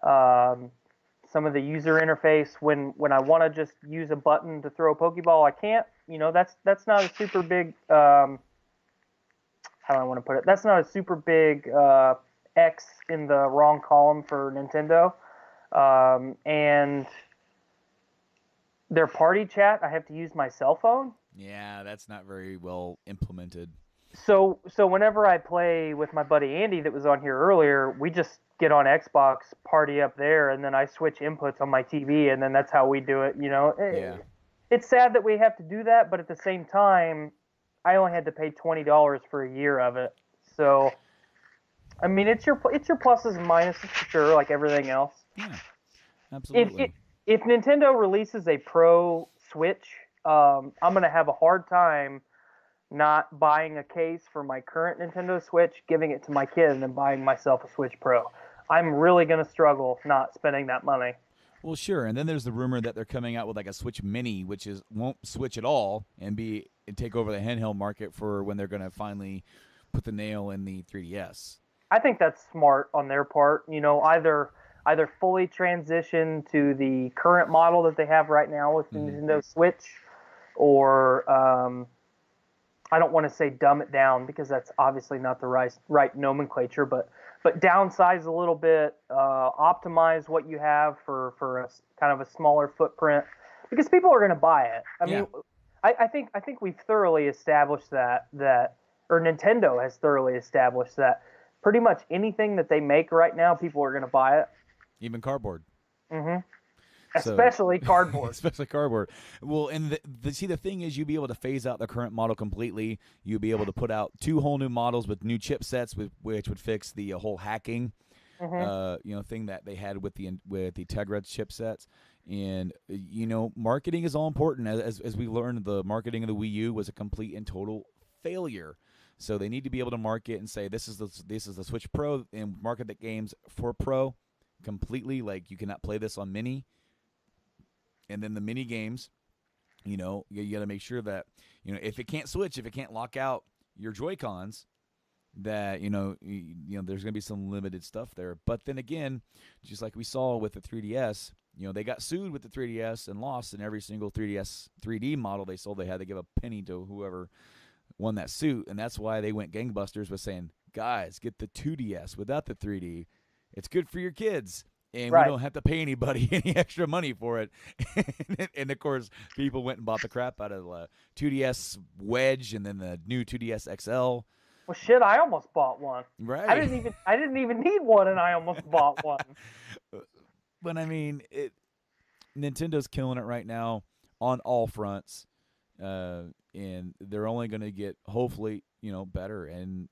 some of the user interface, when I want to just use a button to throw a Pokeball, I can't. That's not a super big how do I want to put it? That's not a super big X in the wrong column for Nintendo. And their party chat, I have to use my cell phone. Yeah, that's not very well implemented. So whenever I play with my buddy Andy that was on here earlier, we just get on Xbox, party up there, and then I switch inputs on my TV, and then that's how we do it. Yeah. It's sad that we have to do that, but at the same time, I only had to pay $20 for a year of it. So, I mean, it's your pluses and minuses for sure, like everything else. Yeah, absolutely. If Nintendo releases a Pro Switch, I'm gonna have a hard time not buying a case for my current Nintendo Switch, giving it to my kid, and then buying myself a Switch Pro. I'm really gonna struggle not spending that money. Well, sure. And then there's the rumor that they're coming out with like a Switch Mini, which won't switch at all and take over the handheld market for when they're going to finally put the nail in the 3DS. I think that's smart on their part. Either fully transition to the current model that they have right now with the Nintendo Switch, or I don't want to say dumb it down because that's obviously not the right nomenclature, but downsize a little bit, optimize what you have for a kind of a smaller footprint, because people are going to buy it. I mean, I think we've thoroughly established that or Nintendo has thoroughly established that pretty much anything that they make right now, people are going to buy it. Even cardboard. Mm-hmm. Especially cardboard. Especially cardboard. Well, and the thing is, you'd be able to phase out the current model completely. You'd be able to put out 2 whole new models with new chipsets, which would fix the whole hacking, thing that they had with the Tegra chipsets. And marketing is all important. As we learned, the marketing of the Wii U was a complete and total failure. So they need to be able to market and say this is the Switch Pro, and market the games for Pro completely. Like, you cannot play this on Mini. And then the mini games, you got to make sure that, if it can't switch, if it can't lock out your Joy-Cons, that, there's going to be some limited stuff there. But then again, just like we saw with the 3DS, they got sued with the 3DS and lost, in every single 3DS 3D model they sold, they had to give a penny to whoever won that suit. And that's why they went gangbusters with saying, guys, get the 2DS without the 3D. It's good for your kids. And we don't have to pay anybody any extra money for it. And, of course, people went and bought the crap out of the 2DS Wedge and then the new 2DS XL. Well, shit, I almost bought one. Right. I didn't even need one, and I almost bought one. But, I mean, Nintendo's killing it right now on all fronts. And they're only going to get, hopefully, better. And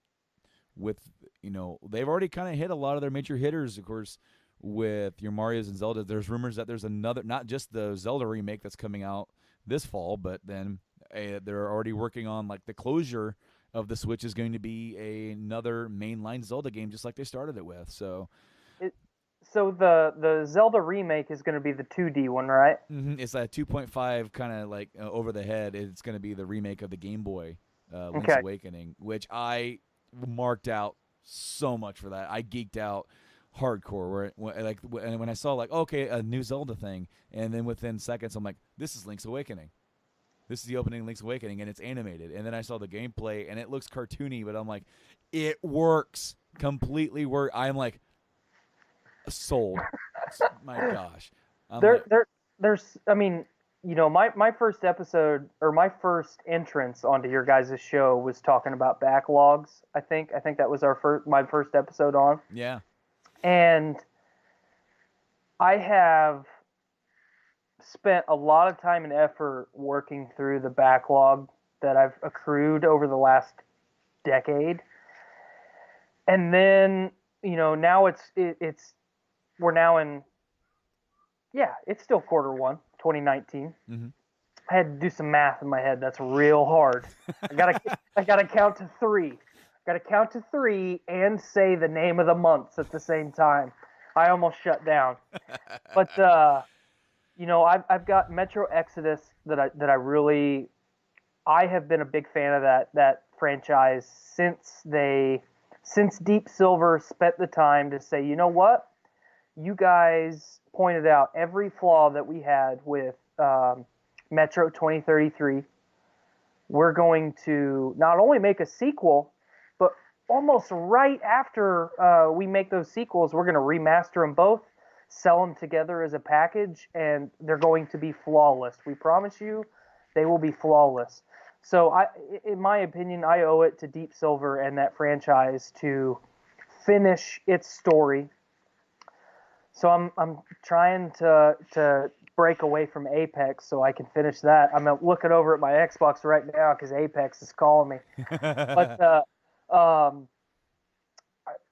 with, they've already kind of hit a lot of their major hitters, of course. With your Marios and Zelda, there's rumors that there's another, not just the Zelda remake that's coming out this fall, but then they're already working on, like, the closure of the Switch is going to be another mainline Zelda game, just like they started it with. So the Zelda remake is going to be the 2D one, right? Mm-hmm. It's that 2.5 kind of like over the head. It's going to be the remake of the Game Boy Link's Awakening, which I marked out so much for that. I geeked out hardcore when I saw, like, okay, a new Zelda thing, and then within seconds I'm like, this is Link's Awakening. This is the opening Link's Awakening, and it's animated. And then I saw the gameplay, and it looks cartoony, but I'm like, it works. Completely work. I'm like, sold. My gosh. There's I mean, my first episode, or my first entrance onto your guys' show was talking about backlogs. I think that was my first episode on. Yeah. And I have spent a lot of time and effort working through the backlog that I've accrued over the last decade. And then, now we're now in, it's still Q1, 2019. Mm-hmm. I had to do some math in my head. That's real hard. I gotta count to 3. Got to count to 3 and say the name of the months at the same time. I almost shut down. But I've got Metro Exodus that I have been a big fan of that franchise since Deep Silver spent the time to say, you know what? You guys pointed out every flaw that we had with Metro 2033. We're going to not only make a sequel, But almost right after we make those sequels, we're going to remaster them both, sell them together as a package, and they're going to be flawless. We promise you, they will be flawless. So, in my opinion, I owe it to Deep Silver and that franchise to finish its story. So I'm trying to break away from Apex so I can finish that. I'm looking over at my Xbox right now because Apex is calling me. But um,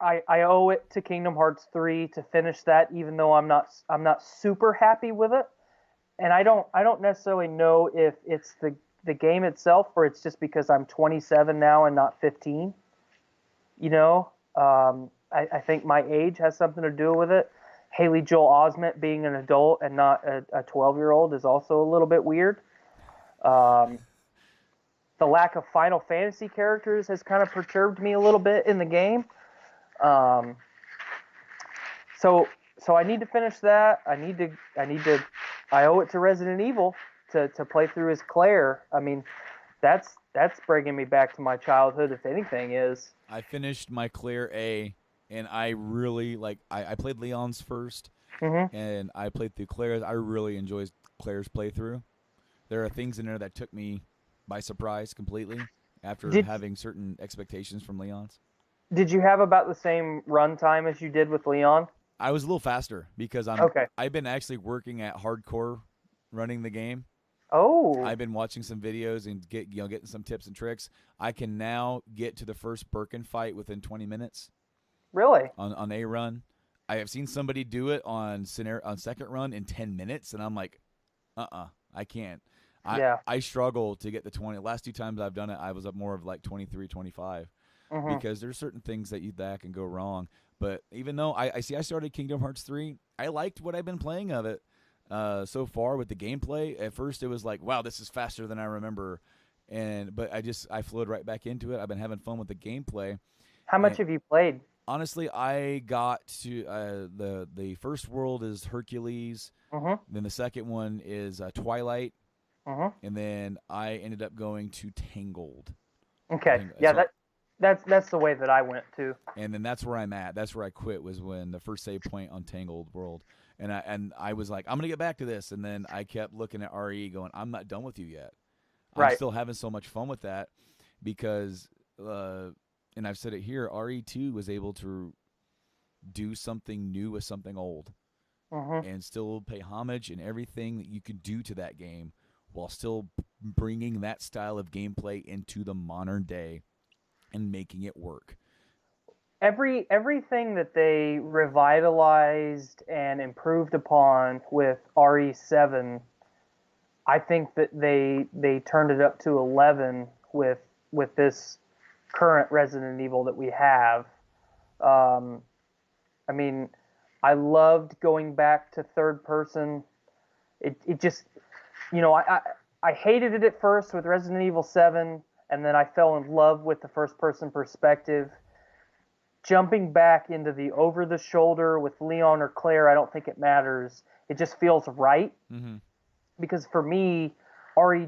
I owe it to Kingdom Hearts 3 to finish that, even though I'm not super happy with it. And I don't necessarily know if it's the game itself or it's just because I'm 27 now and not 15. You know, I think my age has something to do with it. Haley Joel Osment being an adult and not a 12-year-old is also a little bit weird. The lack of Final Fantasy characters has kind of perturbed me a little bit in the game. So I need to finish that. I owe it to Resident Evil to play through as Claire. I mean, that's bringing me back to my childhood, if anything is. I finished my Claire A, and I really I played Leon's first, and I played through Claire's. I really enjoyed Claire's playthrough. There are things in there that took me by surprise completely after having certain expectations from Leon's. Did you have about the same run time as you did with Leon? I was a little faster because I've been actually working at hardcore running the game. Oh. I've been watching some videos and getting some tips and tricks. I can now get to the first Birkin fight within 20 minutes. Really? On a run. I have seen somebody do it on second run in 10 minutes, and I'm like, I can't. I struggle to get the 20. Last 2 times I've done it, I was up more of like 23, 25. Because there's certain things that can go wrong. But even though I started Kingdom Hearts 3, I liked what I've been playing of it so far with the gameplay. At first it was like, wow, this is faster than I remember. But I flowed right back into it. I've been having fun with the gameplay. How much have you played? Honestly, I got to the first world is Hercules. Then the second one is Twilight. And then I ended up going to Tangled. Okay. Yeah, that's the way that I went too. And then that's where I'm at. That's where I quit, was when the first save point on Tangled World. And I was like, I'm going to get back to this. And then I kept looking at RE going, I'm not done with you yet. I'm still having so much fun with that because, and I've said it here, RE2 was able to do something new with something old and still pay homage and everything that you could do to that game while still bringing that style of gameplay into the modern day and making it work. Everything that they revitalized and improved upon with RE7, I think that they turned it up to 11 with this current Resident Evil that we have. I mean, I loved going back to third person. It just, I hated it at first with Resident Evil 7, and then I fell in love with the first person perspective. Jumping back into the over the shoulder with Leon or Claire, I don't think it matters. It just feels right. Because for me, I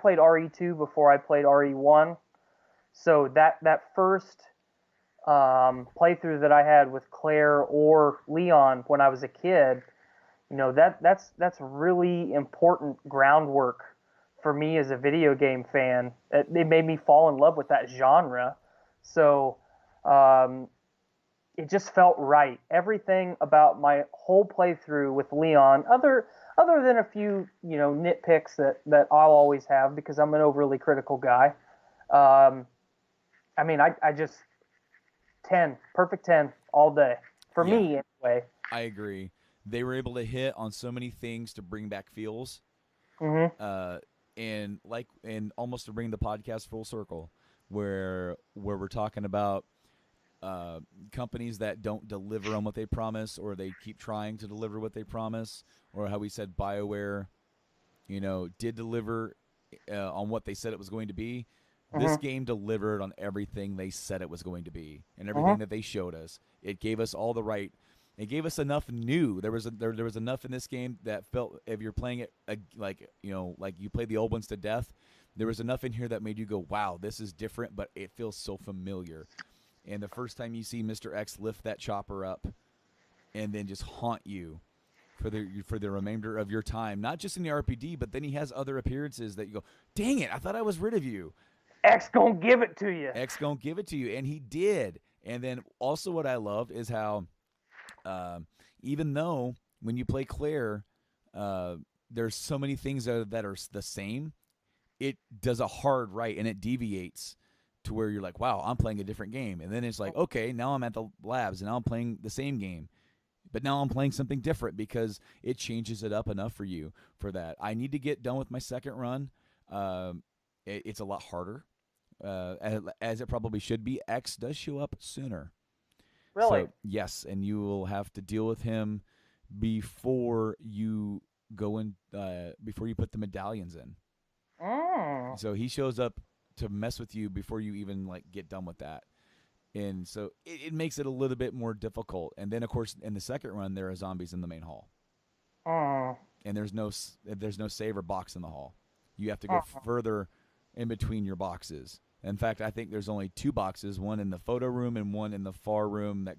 played RE2 before I played RE1. So that first playthrough that I had with Claire or Leon when I was a kid, that's really important groundwork for me as a video game fan. It made me fall in love with that genre. So it just felt right. Everything about my whole playthrough with Leon, other than a few, nitpicks that I'll always have because I'm an overly critical guy. I just 10, perfect 10 all day for me anyway. I agree. They were able to hit on so many things to bring back feels, and almost to bring the podcast full circle, where we're talking about companies that don't deliver on what they promise, or they keep trying to deliver what they promise, or how we said BioWare, did deliver on what they said it was going to be. This game delivered on everything they said it was going to be, and everything that they showed us. It gave us all the right. It gave us enough new. There was enough in this game that felt, if you're playing it like you played the old ones to death, there was enough in here that made you go, wow, this is different, but it feels so familiar. And the first time you see Mr. X lift that chopper up and then just haunt you for the remainder of your time, not just in the RPD, but then he has other appearances that you go, dang it, I thought I was rid of you. X gonna give it to you. X gonna give it to you, and he did. And then also what I loved is how even though when you play Claire, there's so many things that are the same, it does a hard right, and it deviates to where you're like, wow, I'm playing a different game. And then it's like, okay, now I'm at the labs, and now I'm playing the same game. But now I'm playing something different because it changes it up enough for you for that. I need to get done with my second run. It's a lot harder, as it probably should be. X does show up sooner. Really? So, yes, and you will have to deal with him before you go in, before you put the medallions in. Mm. So he shows up to mess with you before you even get done with that. And so it makes it a little bit more difficult. And then, of course, in the second run, there are zombies in the main hall. And there's no save or box in the hall. You have to go further in between your boxes. In fact, I think there's only 2 boxes, one in the photo room and one in the far room that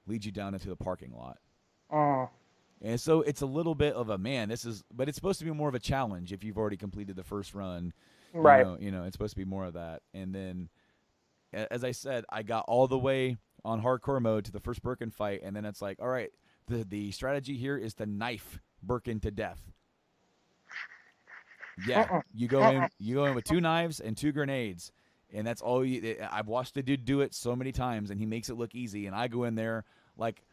leads you down into the parking lot. And so it's a little bit of a, but it's supposed to be more of a challenge if you've already completed the first run. Right. It's supposed to be more of that. And then, as I said, I got all the way on hardcore mode to the first Birkin fight, and then it's like, all right, the strategy here is to knife Birkin to death. Yeah, you go in with 2 knives and 2 grenades, and that's all I've watched the dude do it so many times, and he makes it look easy, and I go in there like,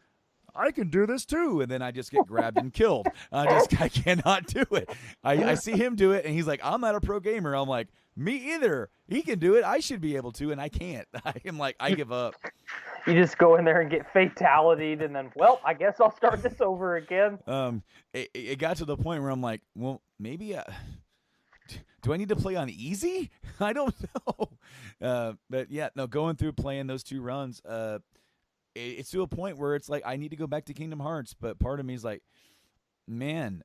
I can do this too, and then I just get grabbed and killed. I cannot do it. I see him do it, and he's like, I'm not a pro gamer. I'm like, me either. He can do it. I should be able to, and I can't. I'm like, I give up. You just go in there and get fatality'd, and then, well, I guess I'll start this over again. It got to the point where I'm like, well, maybe do I need to play on easy? I don't know. But yeah, no, going through playing those 2 runs, it's to a point where it's like I need to go back to Kingdom Hearts, but part of me is like, man,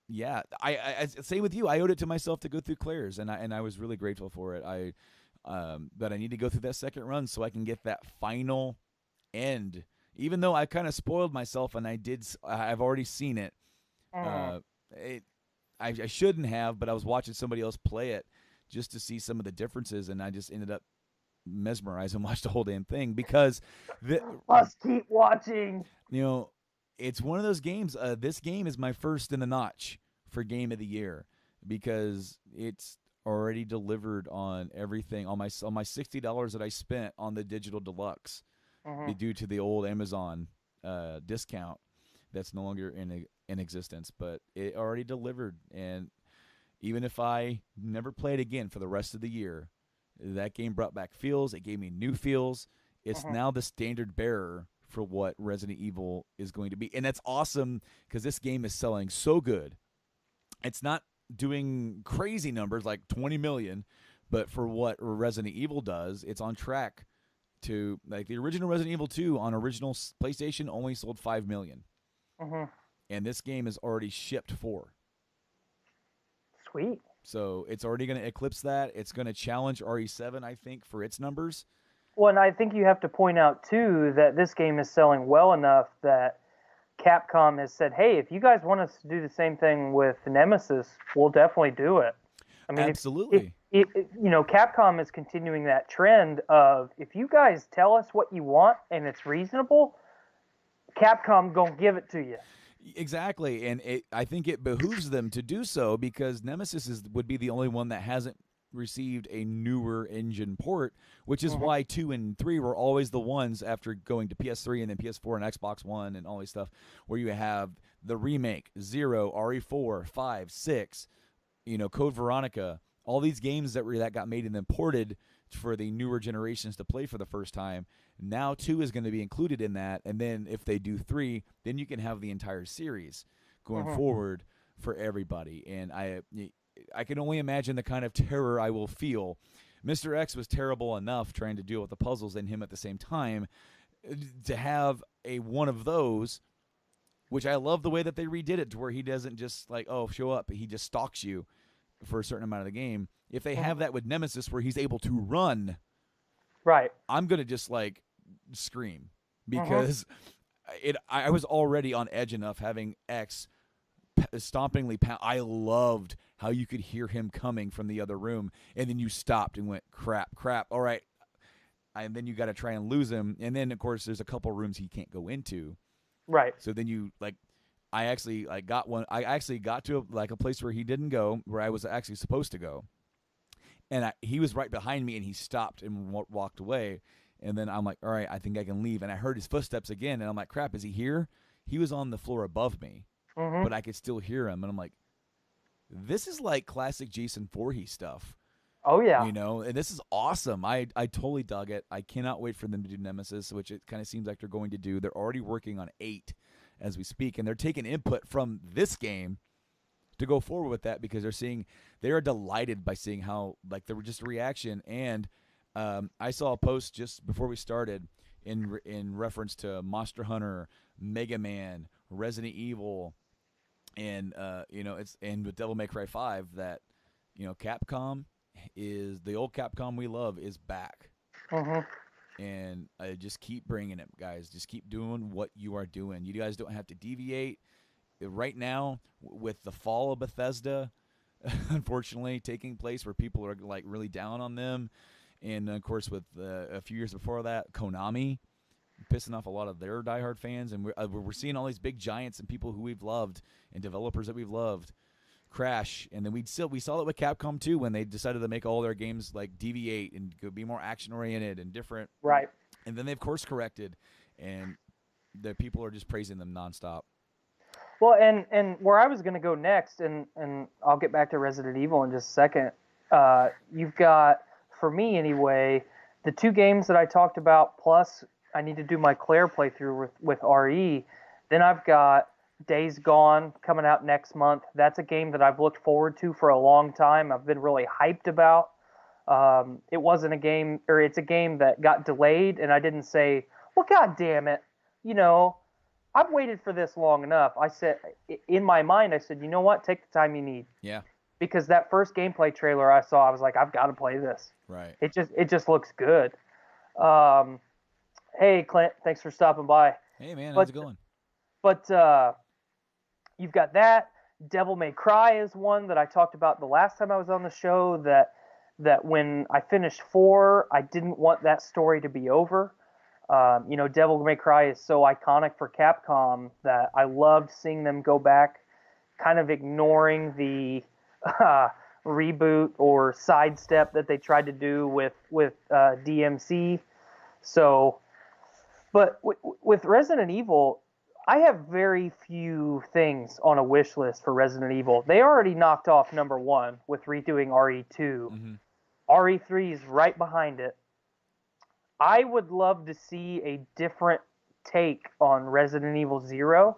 yeah. I same with you. I owed it to myself to go through Claire's, and I was really grateful for it. But I need to go through that second run so I can get that final end. Even though I kind of spoiled myself, and I've already seen it. I shouldn't have, but I was watching somebody else play it just to see some of the differences, and I just ended up mesmerized and watched the whole damn thing because Let's keep watching. It's one of those games. This game is my first in the notch for game of the year because it's already delivered on everything on my $60 that I spent on the digital deluxe due to the old Amazon discount that's no longer in existence, but it already delivered. And even if I never play it again for the rest of the year, that game brought back feels. It gave me new feels. It's now the standard bearer for what Resident Evil is going to be. And that's awesome because this game is selling so good. It's not doing crazy numbers like 20 million, but for what Resident Evil does, it's on track to, like, the original Resident Evil 2 on original PlayStation only sold 5 million. And this game is already shipped 4. Sweet. So it's already going to eclipse that. It's going to challenge RE7, I think, for its numbers. Well, and I think you have to point out, too, that this game is selling well enough that Capcom has said, hey, if you guys want us to do the same thing with Nemesis, we'll definitely do it. I mean, absolutely. Capcom is continuing that trend of, if you guys tell us what you want and it's reasonable, Capcom gonna give it to you. Exactly, and I think it behooves them to do so because Nemesis would be the only one that hasn't received a newer engine port, which is why 2 and 3 were always the ones after going to PS3 and then PS4 and Xbox One and all this stuff, where you have the remake, 0, RE4, 5, 6, Code Veronica, all these games that got made and then ported for the newer generations to play for the first time. Now 2 is going to be included in that, and then if they do 3, then you can have the entire series going forward for everybody. And I can only imagine the kind of terror I will feel. Mr. X was terrible enough trying to deal with the puzzles and him at the same time. To have one of those, which I love the way that they redid it to where he doesn't just show up, he just stalks you. for a certain amount of the game. If they have that with Nemesis where he's able to run, Right. I'm going to just like scream because I was already on edge enough having X stompingly pound. I loved how you could hear him coming from the other room, and then you stopped and went, crap, all right. And then you got to try and lose him. And then, of course, there's a couple rooms he can't go into. Right. So then you, like, I actually got to a place where he didn't go, where I was actually supposed to go. And he was right behind me, and he stopped and walked away. And then I'm like, all right, I think I can leave. And I heard his footsteps again, and I'm like, crap, is he here? He was on the floor above me, but I could still hear him. And I'm like, this is like classic Jason Voorhees stuff. Oh, yeah. You know, and this is awesome. I totally dug it. I cannot wait for them to do Nemesis, which it kind of seems like they're going to do. They're already working on 8 as we speak, and they're taking input from this game to go forward with that because they are delighted by seeing how, like, there were just a reaction. And I saw a post just before we started in reference to Monster Hunter, Mega Man, Resident Evil, and and with Devil May Cry 5 that, Capcom is the old Capcom we love is back. And just keep bringing it, guys. Just keep doing what you are doing. You guys don't have to deviate. Right now, with the fall of Bethesda, unfortunately, taking place where people are like really down on them, and of course with a few years before that, Konami pissing off a lot of their diehard fans, and we're seeing all these big giants and people who we've loved and developers that we've loved crash. And then we saw it with Capcom too when they decided to make all their games like deviate and be more action oriented and different. Right. And then they've course corrected, and the people are just praising them nonstop. Well, and where I was going to go next, and I'll get back to Resident Evil in just a second. You've got, for me anyway, the 2 games that I talked about, plus I need to do my Claire playthrough with RE. Then I've got Days Gone coming out next month. That's a game that I've looked forward to for a long time. I've been really hyped about. It wasn't a game, or it's a game that got delayed, and I didn't say, well, God damn it, I've waited for this long enough. I said, in my mind, I said, you know what? Take the time you need. Yeah. Because that first gameplay trailer I saw, I was like, I've got to play this. Right. It just looks good. Hey, Clint, thanks for stopping by. Hey, man, how's it going? But you've got that. Devil May Cry is one that I talked about the last time I was on the show, that when I finished 4, I didn't want that story to be over. Devil May Cry is so iconic for Capcom that I loved seeing them go back, kind of ignoring the reboot or sidestep that they tried to do with DMC. So, but with Resident Evil, I have very few things on a wish list for Resident Evil. They already knocked off number 1 with redoing RE2. RE3 is right behind it. I would love to see a different take on Resident Evil 0.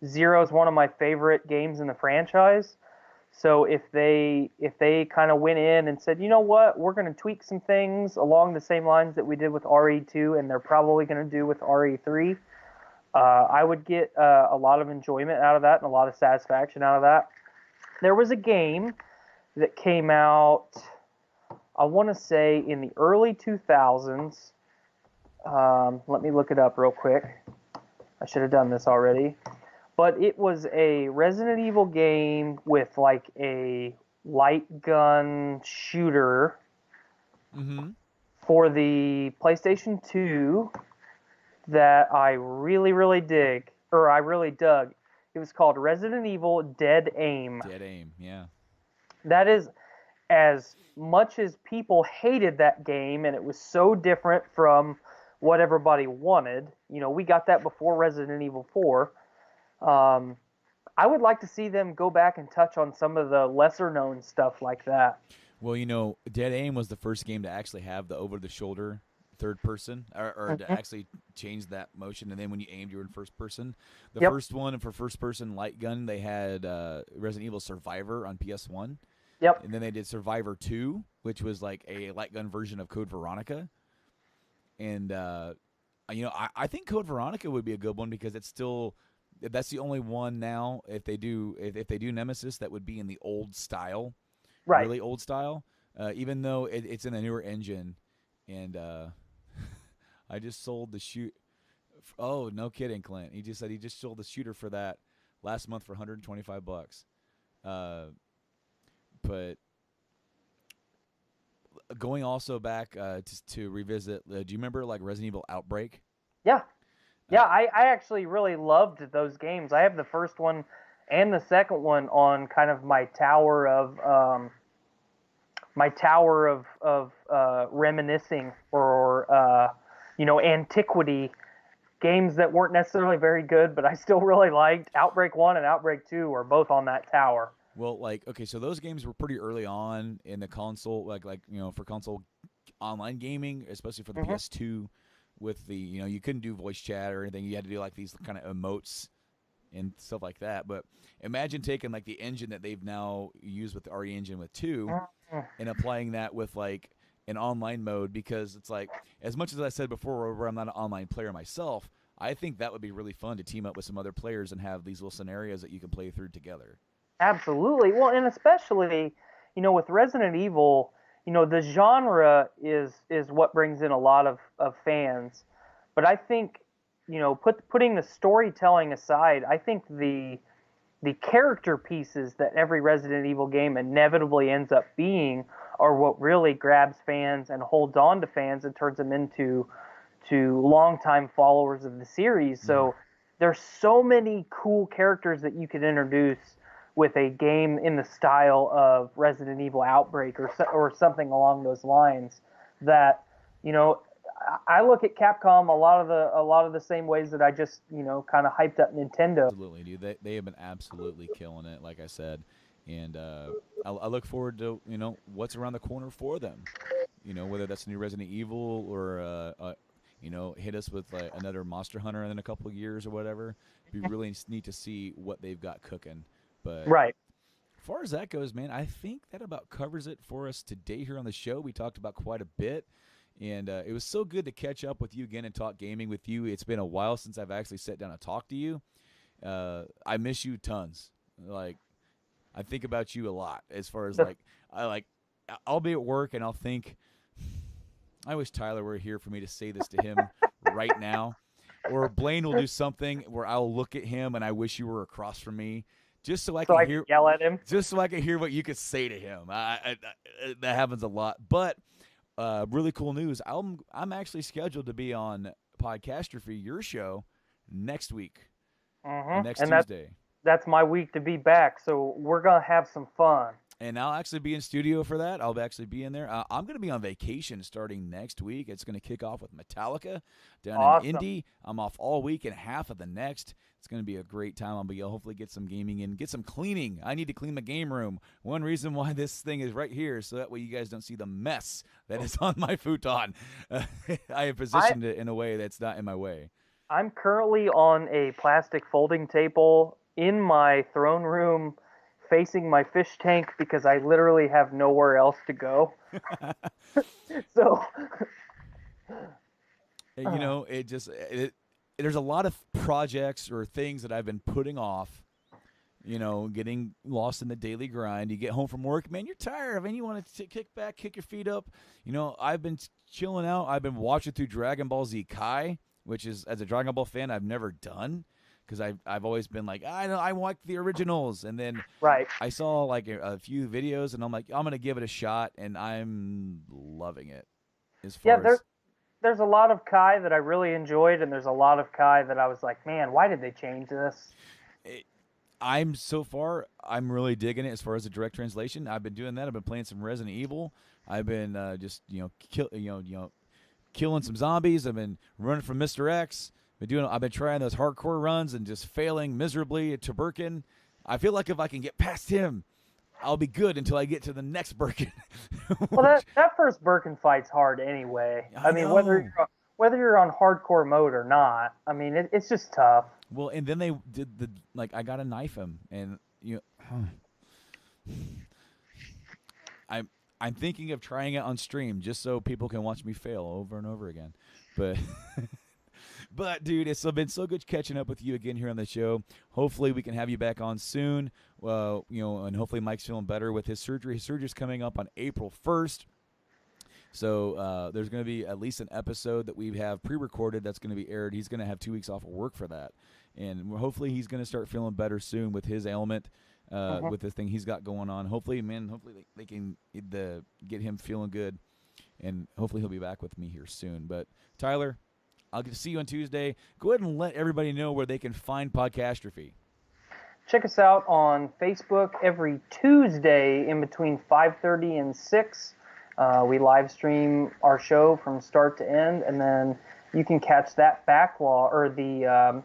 0 is one of my favorite games in the franchise. So if they kind of went in and said, you know what, we're going to tweak some things along the same lines that we did with RE2, and they're probably going to do with RE3, I would get a lot of enjoyment out of that and a lot of satisfaction out of that. There was a game that came out, I want to say, in the early 2000s. Let me look it up real quick. I should have done this already. But it was a Resident Evil game with like a light gun shooter for the PlayStation 2 that I really, really dug. It was called Resident Evil Dead Aim. Dead Aim, yeah. That is, as much as people hated that game, and it was so different from what everybody wanted. We got that before Resident Evil 4. I would like to see them go back and touch on some of the lesser-known stuff like that. Well, Dead Aim was the first game to actually have the over-the-shoulder third person, or to actually change that motion, and then when you aimed, you were in first person. The first one for first-person light gun, they had Resident Evil Survivor on PS1. Yep. And then they did Survivor 2, which was like a light gun version of Code Veronica. And I think Code Veronica would be a good one because that's the only one now. If they do Nemesis, that would be in the old style, Right. really old style. Even though it's in a newer engine, and I just sold the shoot. Oh, no kidding, Clint. He just said he just sold the shooter for that last month for $125. But going also back to revisit, do you remember like Resident Evil Outbreak? Yeah. Yeah, I actually really loved those games. I have the first one and the second one on kind of my tower of reminiscing or antiquity games that weren't necessarily very good, but I still really liked. Outbreak 1 and Outbreak 2 are both on that tower. Well, like, okay, so those games were pretty early on in the console, for console online gaming, especially for the PS2, with the, you couldn't do voice chat or anything. You had to do like these kind of emotes and stuff like that. But imagine taking like the engine that they've now used with the RE engine with 2 and applying that with like an online mode, because it's like, as much as I said before, where I'm not an online player myself, I think that would be really fun to team up with some other players and have these little scenarios that you can play through together. Absolutely. Well, and especially, with Resident Evil, the genre is what brings in a lot of fans. But I think, putting the storytelling aside, I think the character pieces that every Resident Evil game inevitably ends up being are what really grabs fans and holds on to fans and turns them into longtime followers of the series. So there's so many cool characters that you could introduce with a game in the style of Resident Evil Outbreak or something along those lines that, I look at Capcom a lot of the same ways that I just, kind of hyped up Nintendo. Absolutely, dude. They have been absolutely killing it, like I said. And I look forward to, what's around the corner for them. Whether that's a new Resident Evil or, hit us with like another Monster Hunter in a couple of years or whatever. It'd be really neat to see what they've got cooking. But right. As far as that goes, man, I think that about covers it for us today here on the show. We talked about quite a bit, and it was so good to catch up with you again and talk gaming with you. It's been a while since I've actually sat down and talked to you. I miss you tons. Like, I think about you a lot as far as, I'll be at work and I'll think, I wish Tyler were here for me to say this to him right now. Or Blaine will do something where I'll look at him and I wish you were across from me. Just so I can hear, yell at him. Just so I can hear what you could say to him. That happens a lot. But really cool news. I'm actually scheduled to be on Podcastrophe, your show, next week, next Tuesday. That's my week to be back. So we're gonna have some fun. And I'll actually be in studio for that. I'll actually be in there. I'm going to be on vacation starting next week. It's going to kick off with Metallica down in Indy. I'm off all week and half of the next. It's going to be a great time. I'll hopefully get some gaming in, get some cleaning. I need to clean my game room. One reason why this thing is right here is so that way you guys don't see the mess that is on my futon. I have positioned it in a way that's not in my way. I'm currently on a plastic folding table in my throne room, facing my fish tank because I literally have nowhere else to go. So, there's a lot of projects or things that I've been putting off, getting lost in the daily grind. You get home from work, man, you're tired, and you want to kick back, kick your feet up. I've been chilling out. I've been watching through Dragon Ball Z Kai, which is, as a Dragon Ball fan, I've never done. Because I've always been like, I like the originals. And then I saw like a few videos, and I'm like, I'm going to give it a shot, and I'm loving it. There's a lot of Kai that I really enjoyed, and there's a lot of Kai that I was like, man, why did they change this? I'm really digging it as far as the direct translation. I've been doing that. I've been playing some Resident Evil. I've been killing some zombies. I've been running from Mr. X. I've been trying those hardcore runs and just failing miserably to Birkin. I feel like if I can get past him, I'll be good until I get to the next Birkin. Well, that first Birkin fight's hard anyway. I mean, whether you're on hardcore mode or not, I mean, it's just tough. Well, and then they did I got to knife him, and I'm thinking of trying it on stream just so people can watch me fail over and over again, but. But, dude, it's been so good catching up with you again here on the show. Hopefully we can have you back on soon. And hopefully Mike's feeling better with his surgery. His surgery's coming up on April 1st. So there's going to be at least an episode that we have pre-recorded that's going to be aired. He's going to have 2 weeks off of work for that. And hopefully he's going to start feeling better soon with his ailment, with this thing he's got going on. Hopefully they can get him feeling good. And hopefully he'll be back with me here soon. But, Tyler, I'll get to see you on Tuesday. Go ahead and let everybody know where they can find Podcastrophe. Check us out on Facebook every Tuesday in between 5:30 and 6. We live stream our show from start to end, and then you can catch that backlog or the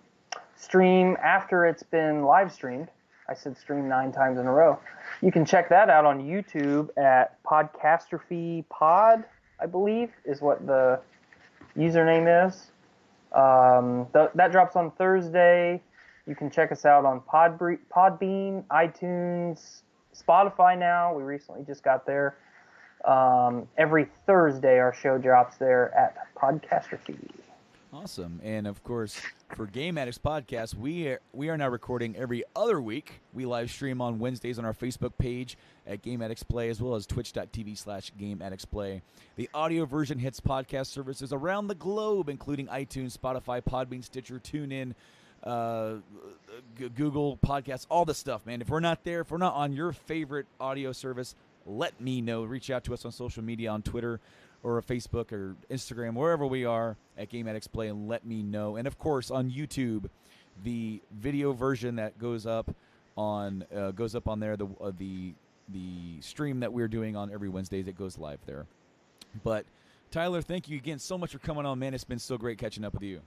stream after it's been live streamed. I said stream 9 times in a row. You can check that out on YouTube at Podcastrophe Pod, I believe, is what the username is. That drops on Thursday. You can check us out on Podbean, iTunes, Spotify now. We recently just got there. Every Thursday our show drops there at Podcastrophe. Awesome. And, of course, for Game Addicts Podcast, we are now recording every other week. We live stream on Wednesdays on our Facebook page at Game Addicts Play, as well as twitch.tv/Game Addicts Play. The audio version hits podcast services around the globe, including iTunes, Spotify, Podbean, Stitcher, TuneIn, Google Podcasts, all the stuff, man. If we're not there, if we're not on your favorite audio service, let me know. Reach out to us on social media, on Twitter or Facebook or Instagram, wherever we are at Game Addicts Play, and let me know. And, of course, on YouTube, the video version that goes up on there, the stream that we're doing on every Wednesdays, it goes live there. But, Tyler, thank you again so much for coming on, man. It's been so great catching up with you.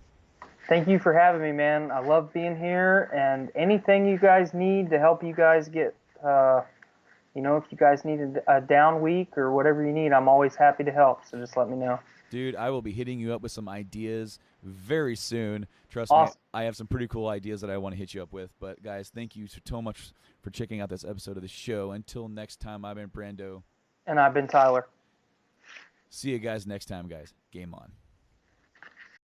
Thank you for having me, man. I love being here, and anything you guys need to help you guys get, if you guys need a down week or whatever you need, I'm always happy to help, so just let me know. Dude, I will be hitting you up with some ideas very soon. Trust Awesome. me, I have some pretty cool ideas that I want to hit you up with. But, guys, thank you so much for checking out this episode of the show. Until next time, I've been Brando. And I've been Tyler. See you guys next time, guys. Game on.